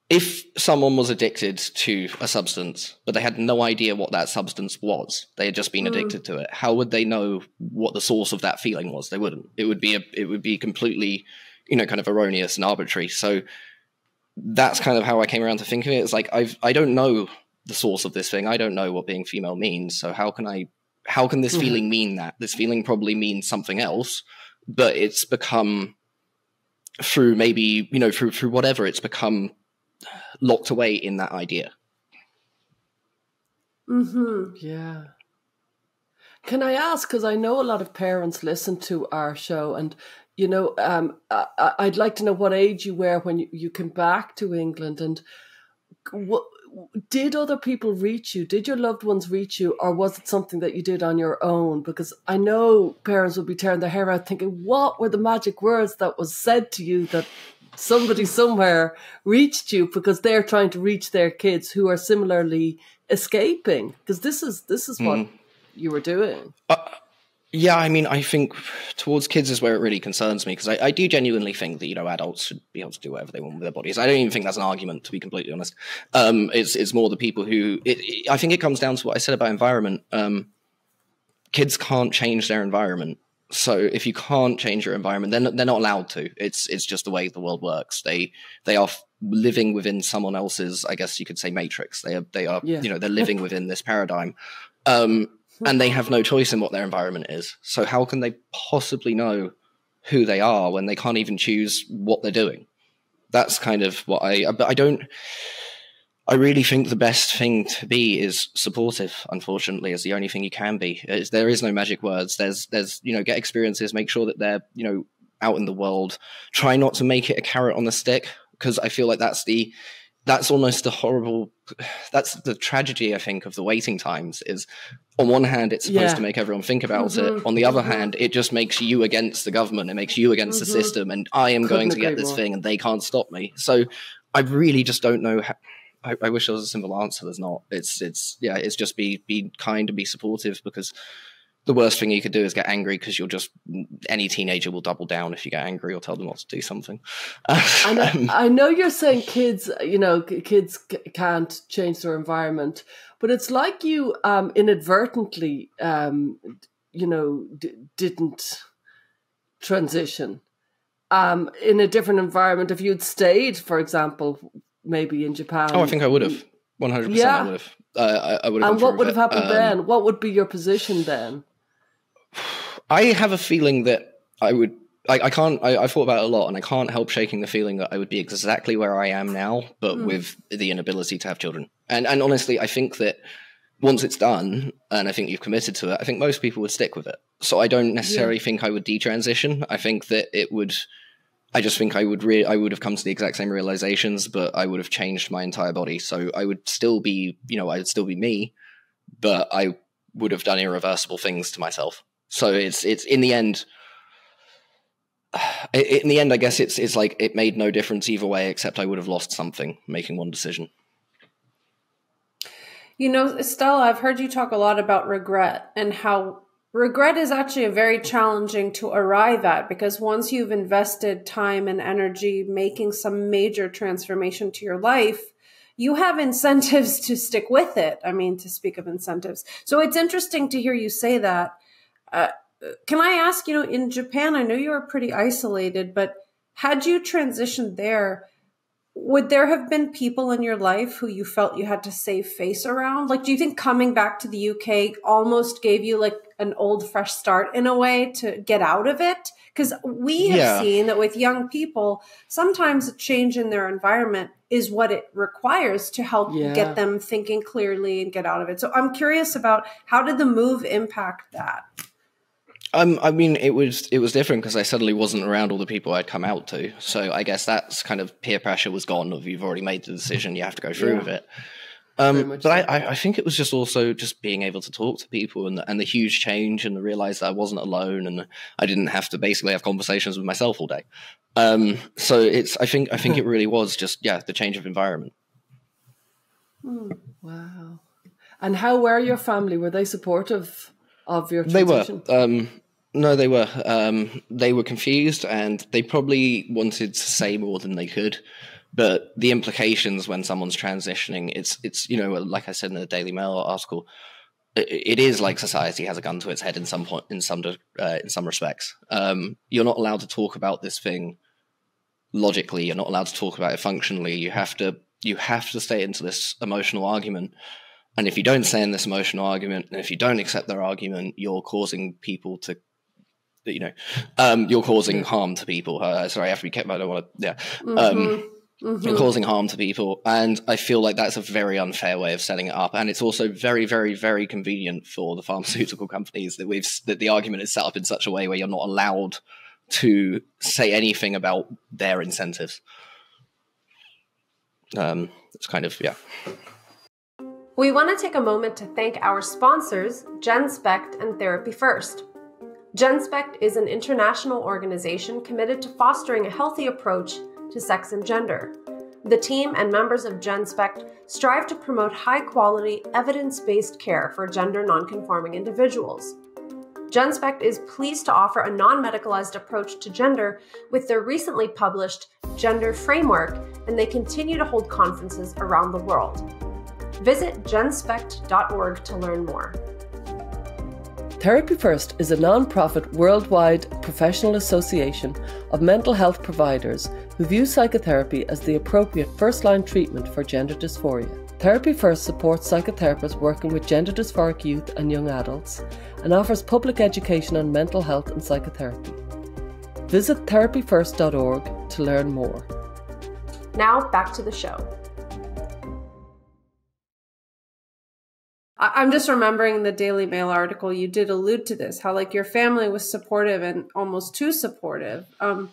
if someone was addicted to a substance, but they had no idea what that substance was, they had just been addicted to it, how would they know what the source of that feeling was? They wouldn't. It would be completely, kind of erroneous and arbitrary. So that's kind of how I came around to thinking of it. It's like, I don't know the source of this thing. I don't know what being female means. So how can this feeling mean that? This feeling probably means something else, but it's become through maybe, through whatever, it's become locked away in that idea. Yeah. Can I ask, because I know a lot of parents listen to our show, and I'd like to know what age you were when you came back to England, and what did other people reach you? Did your loved ones reach you, or was it something that you did on your own? Because I know parents would be tearing their hair out thinking, what were the magic words that was said to you that somebody somewhere reached you, because they're trying to reach their kids who are similarly escaping? Because this is what you were doing. Yeah, I mean, I think towards kids is where it really concerns me, because I do genuinely think that, adults should be able to do whatever they want with their bodies. I don't even think that's an argument, to be completely honest. It's more the people who, I think it comes down to what I said about environment. Kids can't change their environment. So if you can't change your environment, they're not allowed to. It's just the way the world works. They are living within someone else's, I guess you could say, matrix. They are they're living within this paradigm. And they have no choice in what their environment is. So how can they possibly know who they are when they can't even choose what they're doing? That's kind of what I really think the best thing to be is supportive, unfortunately, is the only thing you can be. There is no magic words. There's get experiences, make sure that they're, out in the world. Try not to make it a carrot on a stick, because I feel like that's almost that's the tragedy, I think, of the waiting times is, on one hand, it's supposed to make everyone think about it. On the other hand, it just makes you against the government. It makes you against the system, and I am going to get this thing and they can't stop me. So I really just don't know how. I wish there was a simple answer. There's not. It's just be kind and be supportive, because the worst thing you could do is get angry, because any teenager will double down if you get angry or tell them not to do something. I know you're saying kids can't change their environment, but it's like you inadvertently, didn't transition in a different environment. If you'd stayed, for example, maybe in Japan. Oh, I think I would have. 100%. Yeah. I would have. I would have. And what would have happened then? What would be your position then? I have a feeling that I would. I can't. I thought about it a lot, and I can't help shaking the feeling that I would be exactly where I am now, but with the inability to have children. And honestly, I think that once it's done, and I think you've committed to it, I think most people would stick with it. So I don't necessarily think I would detransition. I think that it would. I just think I would have come to the exact same realizations, but I would have changed my entire body. So I would still be, I'd still be me, but I would have done irreversible things to myself. So it's in the end, I guess it's like it made no difference either way, except I would have lost something making one decision. Stella, I've heard you talk a lot about regret, and how regret is actually very challenging to arrive at, because once you've invested time and energy making some major transformation to your life, you have incentives to stick with it. I mean, to speak of incentives. So it's interesting to hear you say that. Can I ask, in Japan, I know you were pretty isolated, but had you transitioned there, would there have been people in your life who you felt you had to save face around? Like, do you think coming back to the UK almost gave you like an old, fresh start in a way to get out of it? Because we have seen that with young people, sometimes a change in their environment is what it requires to help get them thinking clearly and get out of it. So I'm curious about, how did the move impact that? I mean, it was different because I suddenly wasn't around all the people I'd come out to. So I guess that's kind of peer pressure was gone. Of you've already made the decision, you have to go through with it. But so. I think it was just also just being able to talk to people and the huge change and the realize that I wasn't alone and I didn't have to basically have conversations with myself all day. So I think it really was just the change of environment. Wow. And how were your family? Were they supportive of your transition? They were. No, they were. They were confused and they probably wanted to say more than they could. But the implications when someone's transitioning, it's like I said in the Daily Mail article, it is like society has a gun to its head in some respects. You're not allowed to talk about this thing logically. You're not allowed to talk about it functionally. You have to stay into this emotional argument. And if you don't stay in this emotional argument, and if you don't accept their argument, you're causing people to, you're causing harm to people. Sorry, I have to be careful. I don't want to. You're causing harm to people, and I feel like that's a very unfair way of setting it up. And it's also very, very, very convenient for the pharmaceutical companies that the argument is set up in such a way where you're not allowed to say anything about their incentives. It's kind of We want to take a moment to thank our sponsors, GenSpect and Therapy First. GenSpect is an international organization committed to fostering a healthy approach to sex and gender. The team and members of GenSpect strive to promote high-quality, evidence-based care for gender nonconforming individuals. GenSpect is pleased to offer a non-medicalized approach to gender with their recently published Gender Framework, and they continue to hold conferences around the world. Visit genspect.org to learn more. Therapy First is a non-profit worldwide professional association of mental health providers who view psychotherapy as the appropriate first-line treatment for gender dysphoria. Therapy First supports psychotherapists working with gender dysphoric youth and young adults and offers public education on mental health and psychotherapy. Visit therapyfirst.org to learn more. Now back to the show. I'm just remembering the Daily Mail article. You did allude to this, how like your family was supportive and almost too supportive. I'm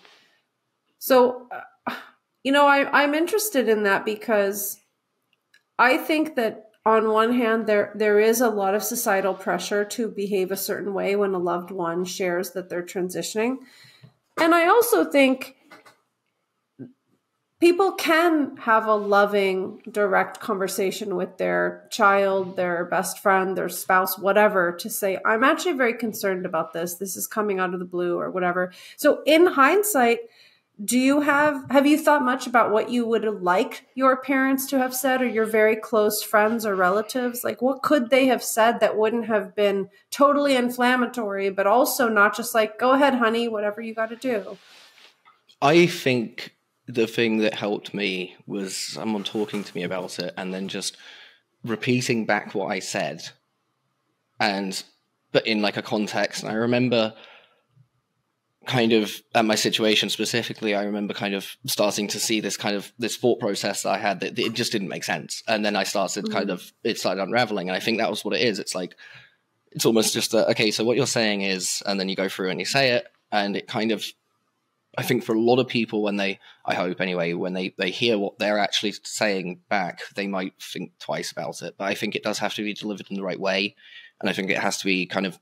interested in that because I think that on one hand, there is a lot of societal pressure to behave a certain way when a loved one shares that they're transitioning. And I also think people can have a loving, direct conversation with their child, their best friend, their spouse, whatever, to say, I'm actually very concerned about this. This is coming out of the blue or whatever. So in hindsight, have you thought much about what you would like your parents to have said or your very close friends or relatives? Like what could they have said that wouldn't have been totally inflammatory, but also not just like, go ahead, honey, whatever you got to do? I think the thing that helped me was someone talking to me about it and then just repeating back what I said, but in like a context. And I remember kind of at my situation specifically, I remember kind of starting to see this thought process that I had that it just didn't make sense. And then I started it started unraveling. And I think that was what it is. It's like, it's almost just okay, so what you're saying is, and then you go through and you say it, and it kind of, I think for a lot of people when they hear what they're actually saying back, they might think twice about it. But I think it does have to be delivered in the right way. And I think it has to be kind of,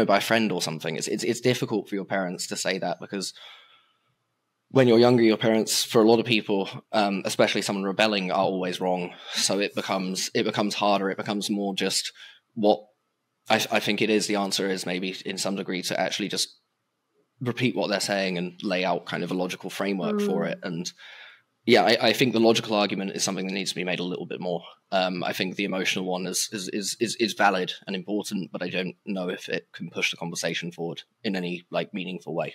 by a friend or something. It's difficult for your parents to say that because when you're younger, your parents, for a lot of people, especially someone rebelling, are always wrong. So it becomes harder. It becomes more just what I think the answer is maybe in some degree to actually just repeat what they're saying and lay out kind of a logical framework for it. And I think the logical argument is something that needs to be made a little bit more. I think the emotional one is valid and important, but I don't know if it can push the conversation forward in any like meaningful way.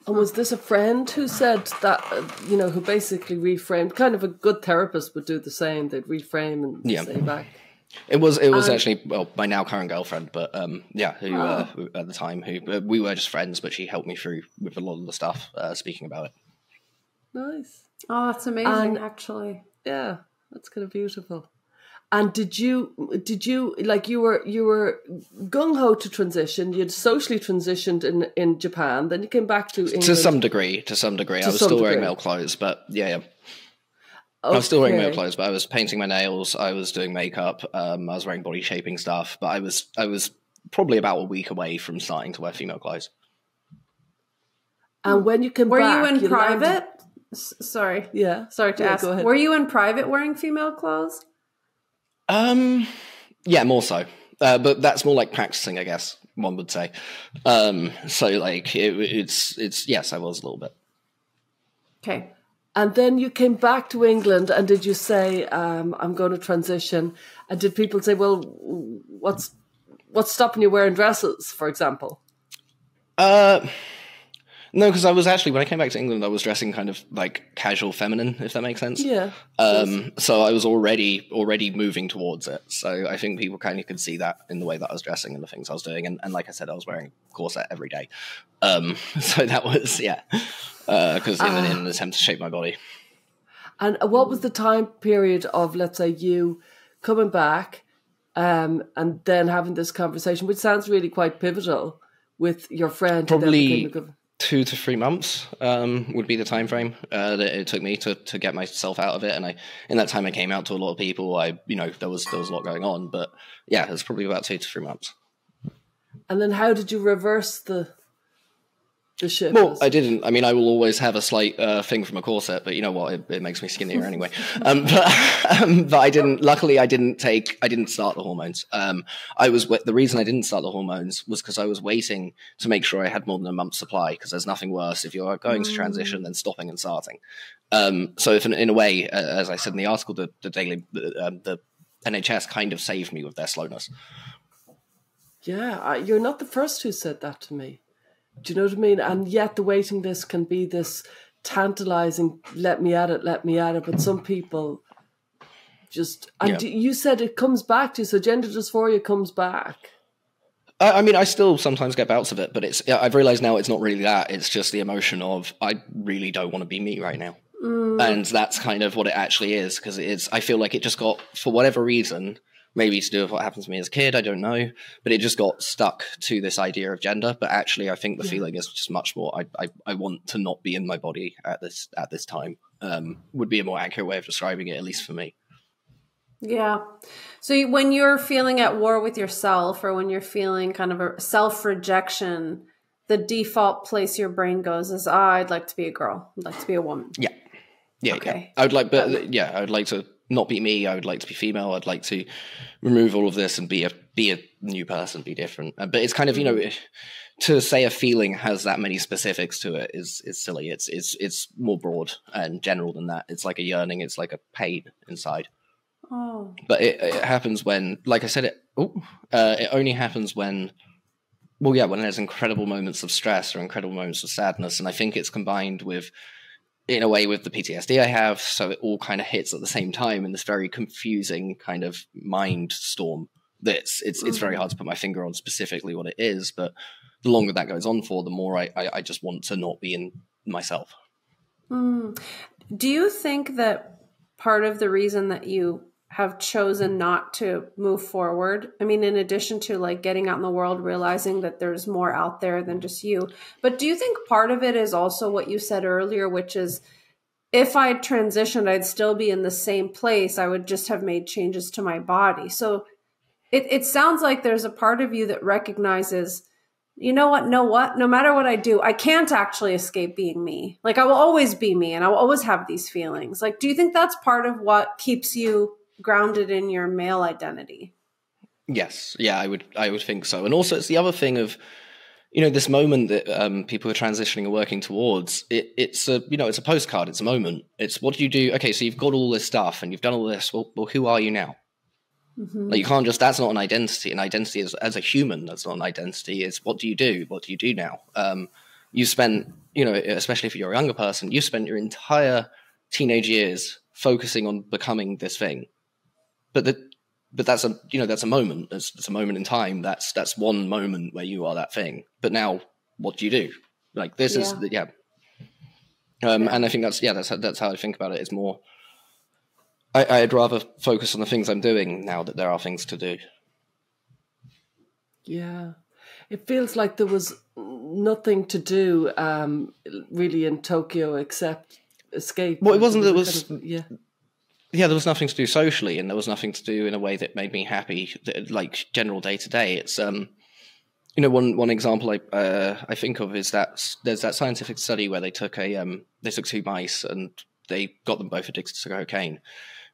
And was this a friend who said that, who basically reframed, kind of a good therapist would do the same, they'd reframe and say back? It was actually, my now current girlfriend, but who at the time, we were just friends, but she helped me through with a lot of the stuff, speaking about it. Nice. Oh, that's amazing, actually. Yeah, that's kind of beautiful. And did you like you were gung ho to transition? You'd socially transitioned in Japan, then you came back to England To some degree. I was still wearing male clothes, but yeah. Okay. I was still wearing male clothes, but I was painting my nails. I was doing makeup. I was wearing body shaping stuff. But I was probably about a week away from starting to wear female clothes. And when you came were back, you in private? Sorry to ask. Go ahead. Were you in private wearing female clothes? Yeah, more so. But that's more like practicing, I guess one would say. So like it's yes, I was a little bit. Okay. And then you came back to England, and did you say, I'm going to transition? And did people say, well, what's stopping you wearing dresses, for example? No, because I was actually, when I came back to England, I was dressing kind of like casual feminine, if that makes sense. Yeah. So I was already moving towards it. So I think people kind of could see that in the way that I was dressing and the things I was doing. And like I said, I was wearing a corset every day. So that was, yeah, because in an attempt to shape my body. And what was the time period of, let's say, you coming back and then having this conversation, which sounds really quite pivotal with your friend? Probably 2 to 3 months would be the time frame that it took me to get myself out of it. And in that time I came out to a lot of people. There was a lot going on, but yeah, it was probably about 2 to 3 months. And then how did you reverse the shift? Well, I didn't. I mean, I will always have a slight thing from a corset, but you know what? It makes me skinnier anyway. But I didn't. Luckily, I didn't start the hormones. The reason I didn't start the hormones was because I was waiting to make sure I had more than a month's supply. Because there's nothing worse if you're going to transition than stopping and starting. So if in a way, as I said in the article, the NHS kind of saved me with their slowness. Yeah, you're not the first who said that to me. Do you know what I mean? And yet the waiting list can be this tantalizing, let me at it. But some people just... And you said it comes back to you, so gender dysphoria comes back. I mean, I still sometimes get bouts of it, but I've realized now it's not really that. It's just the emotion of, I really don't want to be me right now. And that's kind of what it actually is, because I feel like it just got, for whatever reason... Maybe to do with what happened to me as a kid, I don't know. But it just got stuck to this idea of gender. But actually, I think the feeling is just much more, I want to not be in my body at this time, would be a more accurate way of describing it, at least for me. Yeah. So when you're feeling at war with yourself, or when you're feeling kind of a self-rejection, the default place your brain goes is, I'd like to be a girl. I'd like to be a woman. Yeah. Yeah. Okay. Yeah. I would like to not be me. I would like to be female. I'd like to remove all of this and be a new person, be different. But it's kind of, to say a feeling has that many specifics to it is silly. It's more broad and general than that. It's like a yearning. It's like a pain inside. Oh. But it happens when, like I said, it only happens when there's incredible moments of stress or incredible moments of sadness. And I think it's combined with, in a way, with the PTSD I have, so it all kind of hits at the same time in this very confusing kind of mind storm. It's very hard to put my finger on specifically what it is, but the longer that goes on for, the more I just want to not be in myself. Do you think that part of the reason that you have chosen not to move forward, I mean, in addition to like getting out in the world, realizing that there's more out there than just you, but do you think part of it is also what you said earlier, which is if I transitioned, I'd still be in the same place. I would just have made changes to my body. So it sounds like there's a part of you that recognizes, no matter what I do, I can't actually escape being me. Like I will always be me and I will always have these feelings. Like, do you think that's part of what keeps you grounded in your male identity? Yes. Yeah, I would think so. And also it's the other thing of, this moment that people are transitioning and working towards, it's a postcard, it's a moment. It's what do you do? Okay, so you've got all this stuff and you've done all this. Well, who are you now? Mm-hmm. Like you can't just, that's not an identity. An identity is, as a human, that's not an identity. It's what do you do? What do you do now? You spent, especially if you're a younger person, you spent your entire teenage years focusing on becoming this thing. But that's a moment. It's a moment in time. That's one moment where you are that thing. But now, what do you do? Like this is And I think that's how I think about it. It's more. I'd rather focus on the things I'm doing now that there are things to do. Yeah. It feels like there was nothing to do really in Tokyo except escape. Well, it wasn't. There was yeah, there was nothing to do socially, and there was nothing to do in a way that made me happy, like general day to day. It's one example I think of is that there's that scientific study where they took two mice and they got them both addicted to cocaine.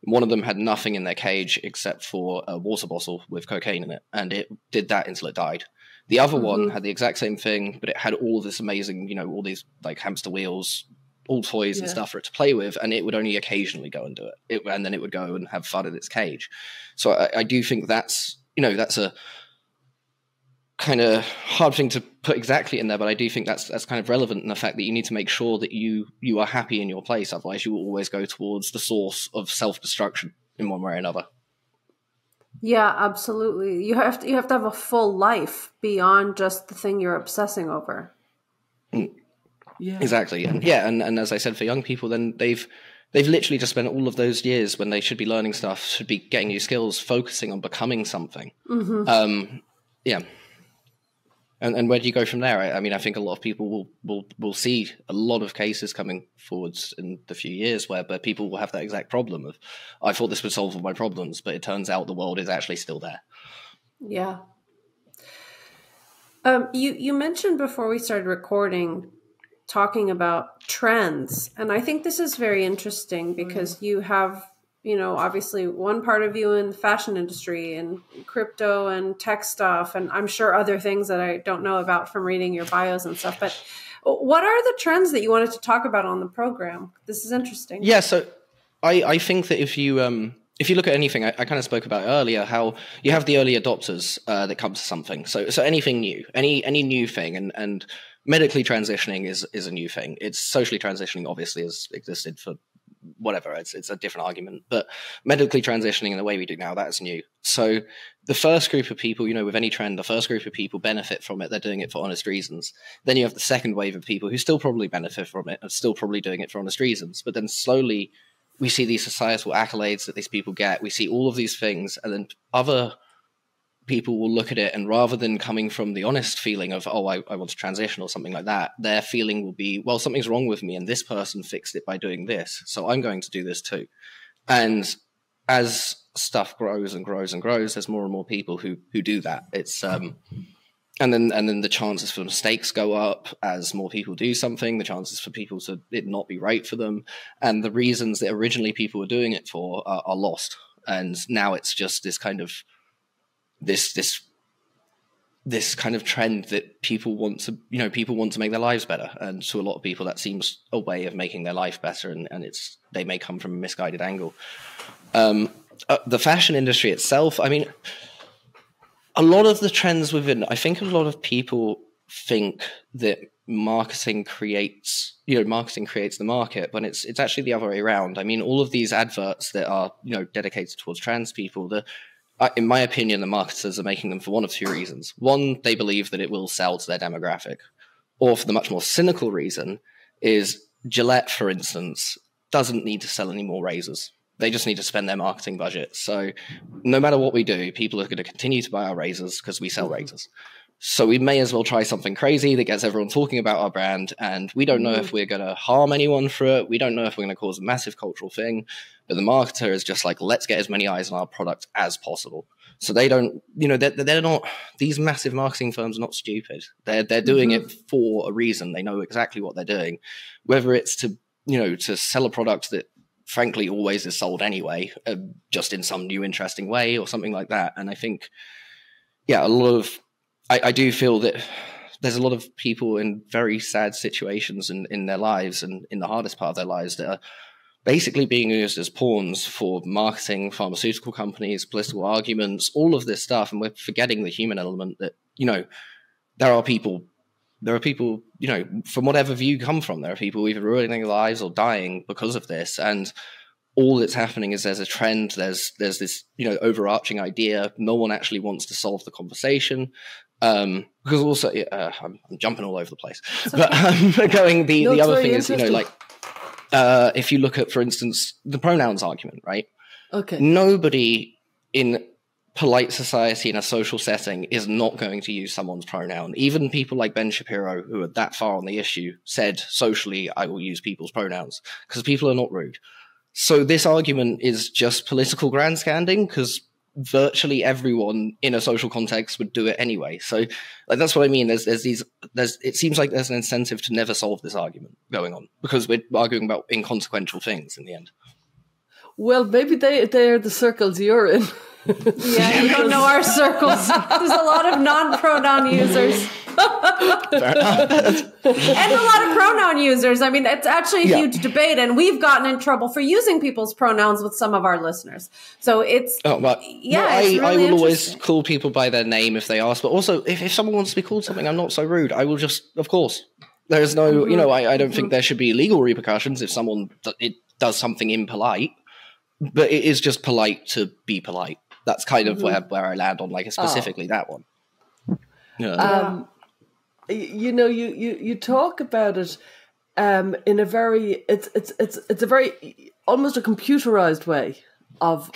One of them had nothing in their cage except for a water bottle with cocaine in it, and it did that until it died. The other one had the exact same thing, but it had all this amazing, all these like hamster wheels, all toys and stuff for it to play with, and it would only occasionally go and do it. And then it would go and have fun in its cage. So I do think that's a kind of hard thing to put exactly in there, but I do think that's kind of relevant in the fact that you need to make sure that you are happy in your place. Otherwise, you will always go towards the source of self-destruction in one way or another. Yeah, absolutely. You have to have a full life beyond just the thing you're obsessing over. Yeah, exactly. And as I said, for young people, then they've literally just spent all of those years when they should be learning stuff, should be getting new skills, focusing on becoming something. Yeah. And where do you go from there? I mean, I think a lot of people will see a lot of cases coming forwards in the few years where people will have that exact problem of, I thought this would solve all my problems, but it turns out the world is actually still there. Yeah. You mentioned before we started recording, talking about trends. And I think this is very interesting because you have, obviously one part of you in the fashion industry and crypto and tech stuff, and I'm sure other things that I don't know about from reading your bios and stuff. But what are the trends that you wanted to talk about on the program? This is interesting. Yeah, so I think that if you look at anything, I kind of spoke about earlier, how you have the early adopters that come to something. So anything new, any new thing, and medically transitioning is a new thing. It's socially transitioning obviously has existed for whatever, it's a different argument, but medically transitioning in the way we do now, that's new. So the first group of people, with any trend, the first group of people benefit from it. They're doing it for honest reasons. Then you have the second wave of people who still probably benefit from it and still probably doing it for honest reasons. But then slowly we see these societal accolades that these people get. We see all of these things, and then other people will look at it, and rather than coming from the honest feeling of, I want to transition or something like that, their feeling will be, well, something's wrong with me and this person fixed it by doing this, so I'm going to do this too. And as stuff grows and grows and grows, there's more and more people who do that. It's and then the chances for mistakes go up as more people do something, the chances for people to it not be right for them, and the reasons that originally people were doing it for are lost. And now it's just this kind of this kind of trend that people want to make their lives better, and to a lot of people that seems a way of making their life better, and they may come from a misguided angle. The fashion industry itself, I mean, a lot of the trends within, I think a lot of people think that marketing creates the market, but it's actually the other way around. I mean, all of these adverts that are dedicated towards trans people, in my opinion, the marketers are making them for one of two reasons. One, they believe that it will sell to their demographic. Or for the much more cynical reason is Gillette, for instance, doesn't need to sell any more razors. They just need to spend their marketing budget. So no matter what we do, people are going to continue to buy our razors because we sell razors. So we may as well try something crazy that gets everyone talking about our brand, and we don't know if we're going to harm anyone through it. We don't know if we're going to cause a massive cultural thing, but the marketer is just like, let's get as many eyes on our product as possible. So they don't, they're not, these massive marketing firms are not stupid. They're doing it for a reason. They know exactly what they're doing, whether it's to sell a product that frankly always is sold anyway, just in some new interesting way or something like that. And I think, I do feel that there's a lot of people in very sad situations in their lives and in the hardest part of their lives that are basically being used as pawns for marketing, pharmaceutical companies, political arguments, all of this stuff. And we're forgetting the human element that, there are people, from whatever view you come from, there are people either ruining their lives or dying because of this. And all that's happening is there's a trend, there's this, overarching idea. No one actually wants to solve the conversation. Because also, I'm jumping all over the place, but the other thing is, if you look at, for instance, the pronouns argument, right? Okay. Nobody in polite society in a social setting is not going to use someone's pronoun. Even people like Ben Shapiro, who are that far on the issue, said socially, I will use people's pronouns because people are not rude. So this argument is just political grandstanding because virtually everyone in a social context would do it anyway. So like, that's what I mean. It seems like there's an incentive to never solve this argument going on because we're arguing about inconsequential things in the end. Well, maybe they're the circles you're in. Yeah, you don't know our circles. There's a lot of non-pronoun users. Fair enough. And a lot of pronoun users. I mean, it's actually a huge debate, and we've gotten in trouble for using people's pronouns with some of our listeners. So it's, I will always call people by their name if they ask, but also if someone wants to be called something, I'm not so rude. I will just, of course. There's no, I don't think there should be legal repercussions if someone does something impolite, but it is just polite to be polite. That's kind of where I land on, like, specifically that one. Yeah. You talk about it in a very it's a very almost a computerized way of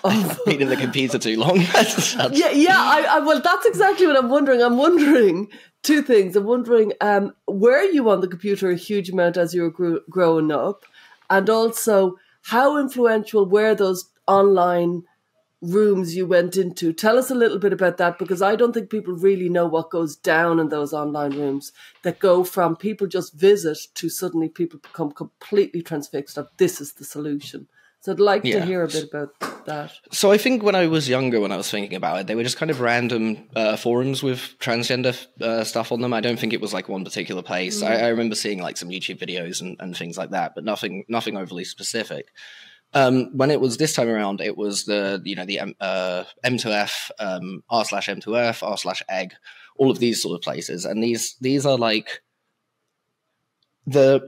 I've been in the computer too long. Well, that's exactly what I'm wondering. I'm wondering two things. I'm wondering were you on the computer a huge amount as you were growing up, and also how influential were those online rooms you went into? Tell us a little bit about that, because I don't think people really know what goes down in those online rooms that go from people just visit to suddenly people become completely transfixed of this is the solution. So I'd like to hear a bit about that. So I think when I was younger, when I was thinking about it, they were just kind of random forums with transgender stuff on them. I don't think it was like one particular place. I remember seeing like some YouTube videos and things like that, but nothing overly specific. When it was this time around, it was the M2F, r/M2F, r/egg, all of these sort of places. And these are like the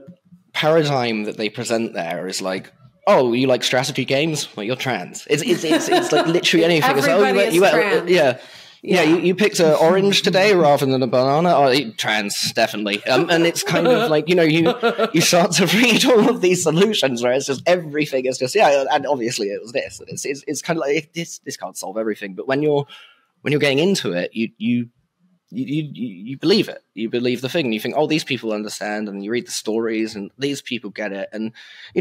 paradigm that they present there is like, oh, you like strategy games? Well, you're trans. It's like literally anything. Everybody is trans. You picked an orange today rather than a banana. Oh, trans, definitely. And it's kind of like, you start to read all of these solutions where it's just everything is just, and obviously it was this. It's kind of like, this can't solve everything. But when you're getting into it, you believe it. You believe the thing. And you think, oh, these people understand. And you read the stories and these people get it. And,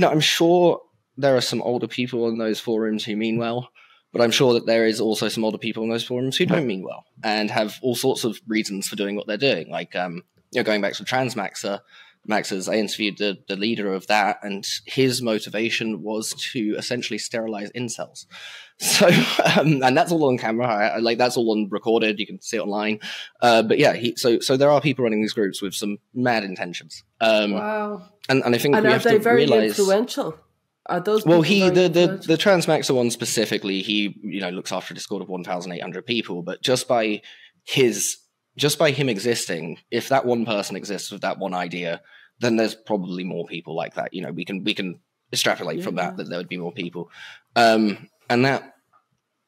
I'm sure there are some older people in those forums who mean well. But I'm sure that there is also some older people in those forums who don't mean well and have all sorts of reasons for doing what they're doing. Like, going back to transmaxxers, I interviewed the leader of that, and his motivation was to essentially sterilize incels. So, and that's all on camera. That's all on recorded. You can see it online. But yeah, so there are people running these groups with some mad intentions. Wow. And I think we have to realize. And are they very influential? Are those the transmaxxer one specifically, he looks after a Discord of 1,800 people, but just by him existing, if that one person exists with that one idea, then there's probably more people like that. We can extrapolate from that there would be more people, and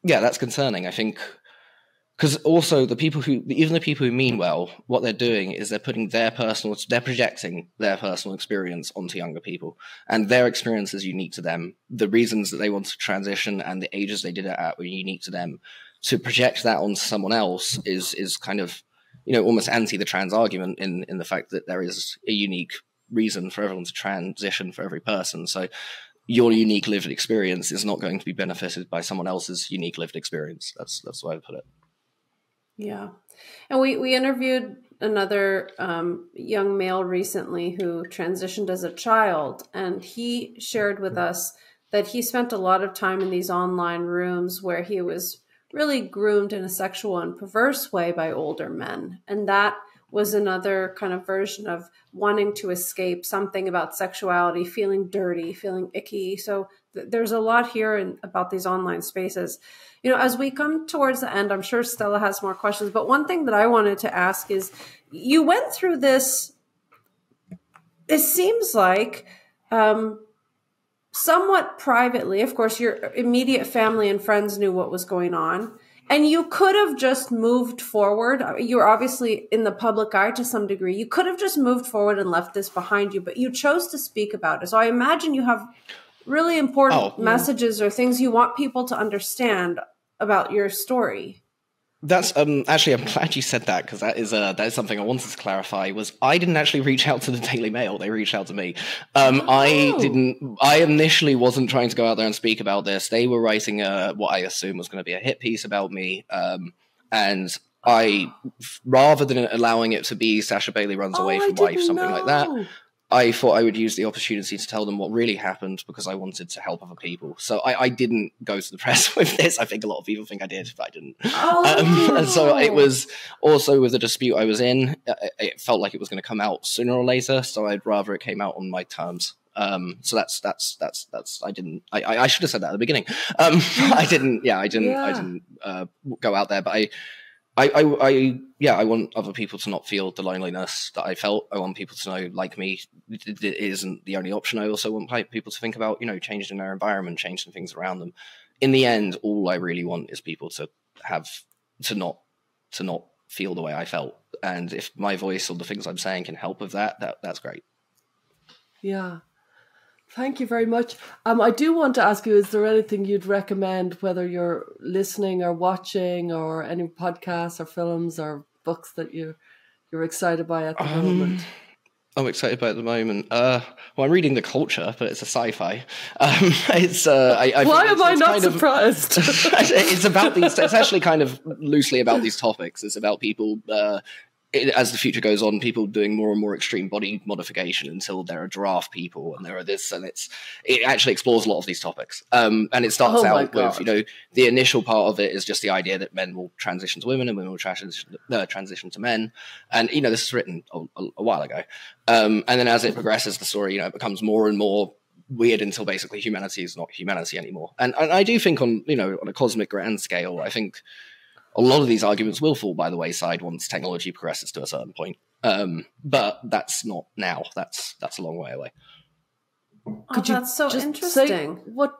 that's concerning. I think. Because also the people who mean well, what they're doing is they're projecting their personal experience onto younger people, and their experience is unique to them. The reasons that they want to transition and the ages they did it at were unique to them. To project that onto someone else is kind of, almost anti the trans argument in the fact that there is a unique reason for everyone to transition for every person. So your unique lived experience is not going to be benefited by someone else's unique lived experience. That's the way I put it. Yeah. And we interviewed another young male recently who transitioned as a child, and he shared with us that he spent a lot of time in these online rooms where he was really groomed in a sexual and perverse way by older men. And that was another kind of version of wanting to escape something about sexuality, feeling dirty, feeling icky. So there's a lot here about these online spaces. As we come towards the end, I'm sure Stella has more questions, but one thing that I wanted to ask is, you went through this, it seems like, somewhat privately. Of course, your immediate family and friends knew what was going on, and you could have just moved forward. You're obviously in the public eye to some degree. You could have just moved forward and left this behind you, but you chose to speak about it. So I imagine you have really important messages or things you want people to understand about your story? That's actually, I'm glad you said that, because that is something I wanted to clarify. Was I didn't actually reach out to the Daily Mail; they reached out to me. I initially wasn't trying to go out there and speak about this. They were writing what I assume was going to be a hit piece about me, and I, rather than allowing it to be Sascha Bailey runs away from wife, something like that, I thought I would use the opportunity to tell them what really happened, because I wanted to help other people. So I didn't go to the press with this. I think a lot of people think I did, but I didn't. And so it was also with the dispute I was in, it felt like it was going to come out sooner or later. So I'd rather it came out on my terms. So that's I should have said that at the beginning. I didn't go out there, but I want other people to not feel the loneliness that I felt. I want people to know, like me, it isn't the only option. I also want people to think about, changing their environment, changing things around them. In the end, all I really want is people to not feel the way I felt. And if my voice or the things I'm saying can help with that's great. Yeah. Thank you very much. I do want to ask you, is there anything you'd recommend, whether you're listening or watching, or any podcasts or films or books that you're excited by at the moment? I'm excited by at the moment. Well, I'm reading The Culture, but it's a sci-fi. It's why am I not surprised? It's about these. It's actually kind of loosely about these topics. It's about people. As the future goes on, people doing more and more extreme body modification until there are giraffe people and there are this, and it actually explores a lot of these topics. And it starts out with, the initial part of it is just the idea that men will transition to women and women will transition to men. And, this was written a while ago. And then as it progresses, the story, it becomes more and more weird until basically humanity is not humanity anymore. And I do think on a cosmic grand scale, I think a lot of these arguments will fall by the wayside once technology progresses to a certain point. But that's not now. That's a long way away. That's so interesting. What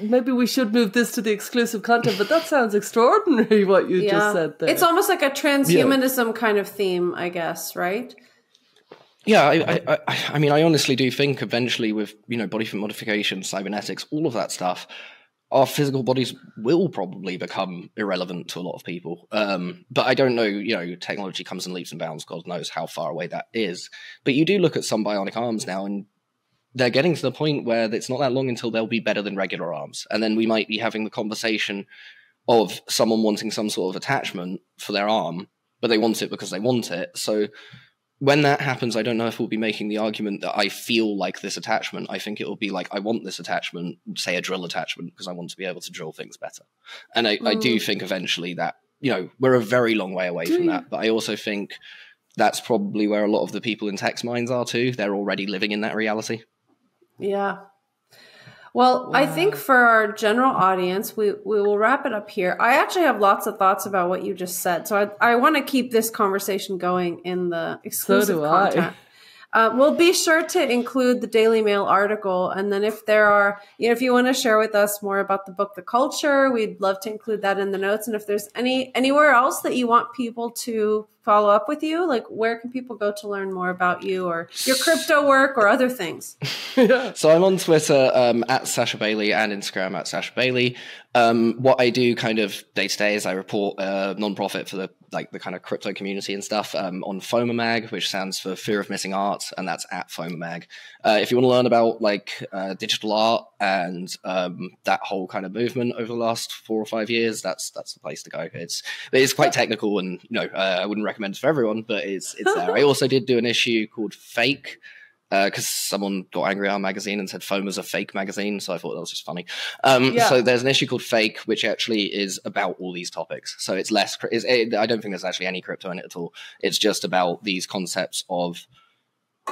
maybe we should move this to the exclusive content, but that sounds extraordinary what you just said there. It's almost like a transhumanism kind of theme, I guess, right? Yeah, I mean, I honestly do think eventually with, body modification, cybernetics, all of that stuff, our physical bodies will probably become irrelevant to a lot of people. But I don't know, technology comes in leaps and bounds. God knows how far away that is. But you do look at some bionic arms now, and they're getting to the point where it's not that long until they'll be better than regular arms. And then we might be having the conversation of someone wanting some sort of attachment for their arm, but they want it because they want it. So when that happens, I don't know if we'll be making the argument that I feel like this attachment. I think it will be like, I want this attachment, say a drill attachment, because I want to be able to drill things better. And I do think eventually that, we're a very long way away from that. But I also think that's probably where a lot of the people in tech's minds are too. They're already living in that reality. Yeah. Well, I think for our general audience, we will wrap it up here. I actually have lots of thoughts about what you just said. So I want to keep this conversation going in the exclusive content. We'll be sure to include the Daily Mail article. And then if there are, if you want to share with us more about the book, The Culture, we'd love to include that in the notes. And if there's anywhere else that you want people to follow up with you, like where can people go to learn more about you or your crypto work or other things? So I'm on Twitter at Sascha Bailey and Instagram at Sascha Bailey. What I do kind of day to day is I report a non-profit for the kind of crypto community and stuff on FOMAMag, which stands for Fear of Missing Art, and that's at FOMAMag. If you want to learn about digital art and that whole kind of movement over the last 4 or 5 years, that's the place to go. It's quite technical, and I wouldn't recommend it for everyone, but it's there. I also did do an issue called Fake, because someone got angry at our magazine and said FOMA's a fake magazine, so I thought that was just funny. So there's an issue called Fake, which actually is about all these topics. So it's less. I don't think there's actually any crypto in it at all. It's just about these concepts of.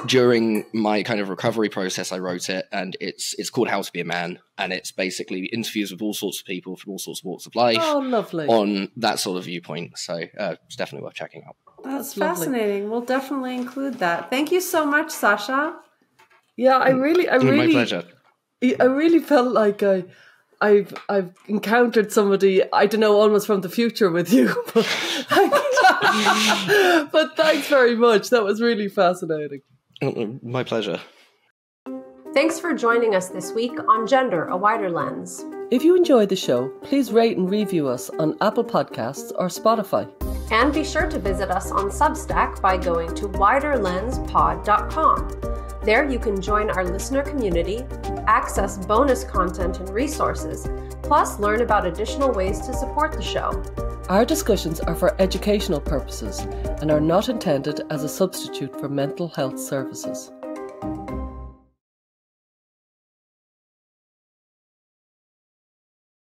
During my kind of recovery process, I wrote it, and it's called How to Be a Man, and it's basically interviews with all sorts of people from all sorts of walks of life. Oh, lovely. On that sort of viewpoint. So it's definitely worth checking out. That's fascinating. We'll definitely include that. Thank you so much, Sascha. Yeah, I really, my pleasure. I really felt like I've encountered somebody, I don't know, almost from the future with you. But thanks very much. That was really fascinating. My pleasure. Thanks for joining us this week on Gender, a Wider Lens. If you enjoyed the show, please rate and review us on Apple Podcasts or Spotify. And be sure to visit us on Substack by going to widerlenspod.com. There you can join our listener community, access bonus content and resources, plus learn about additional ways to support the show. Our discussions are for educational purposes and are not intended as a substitute for mental health services.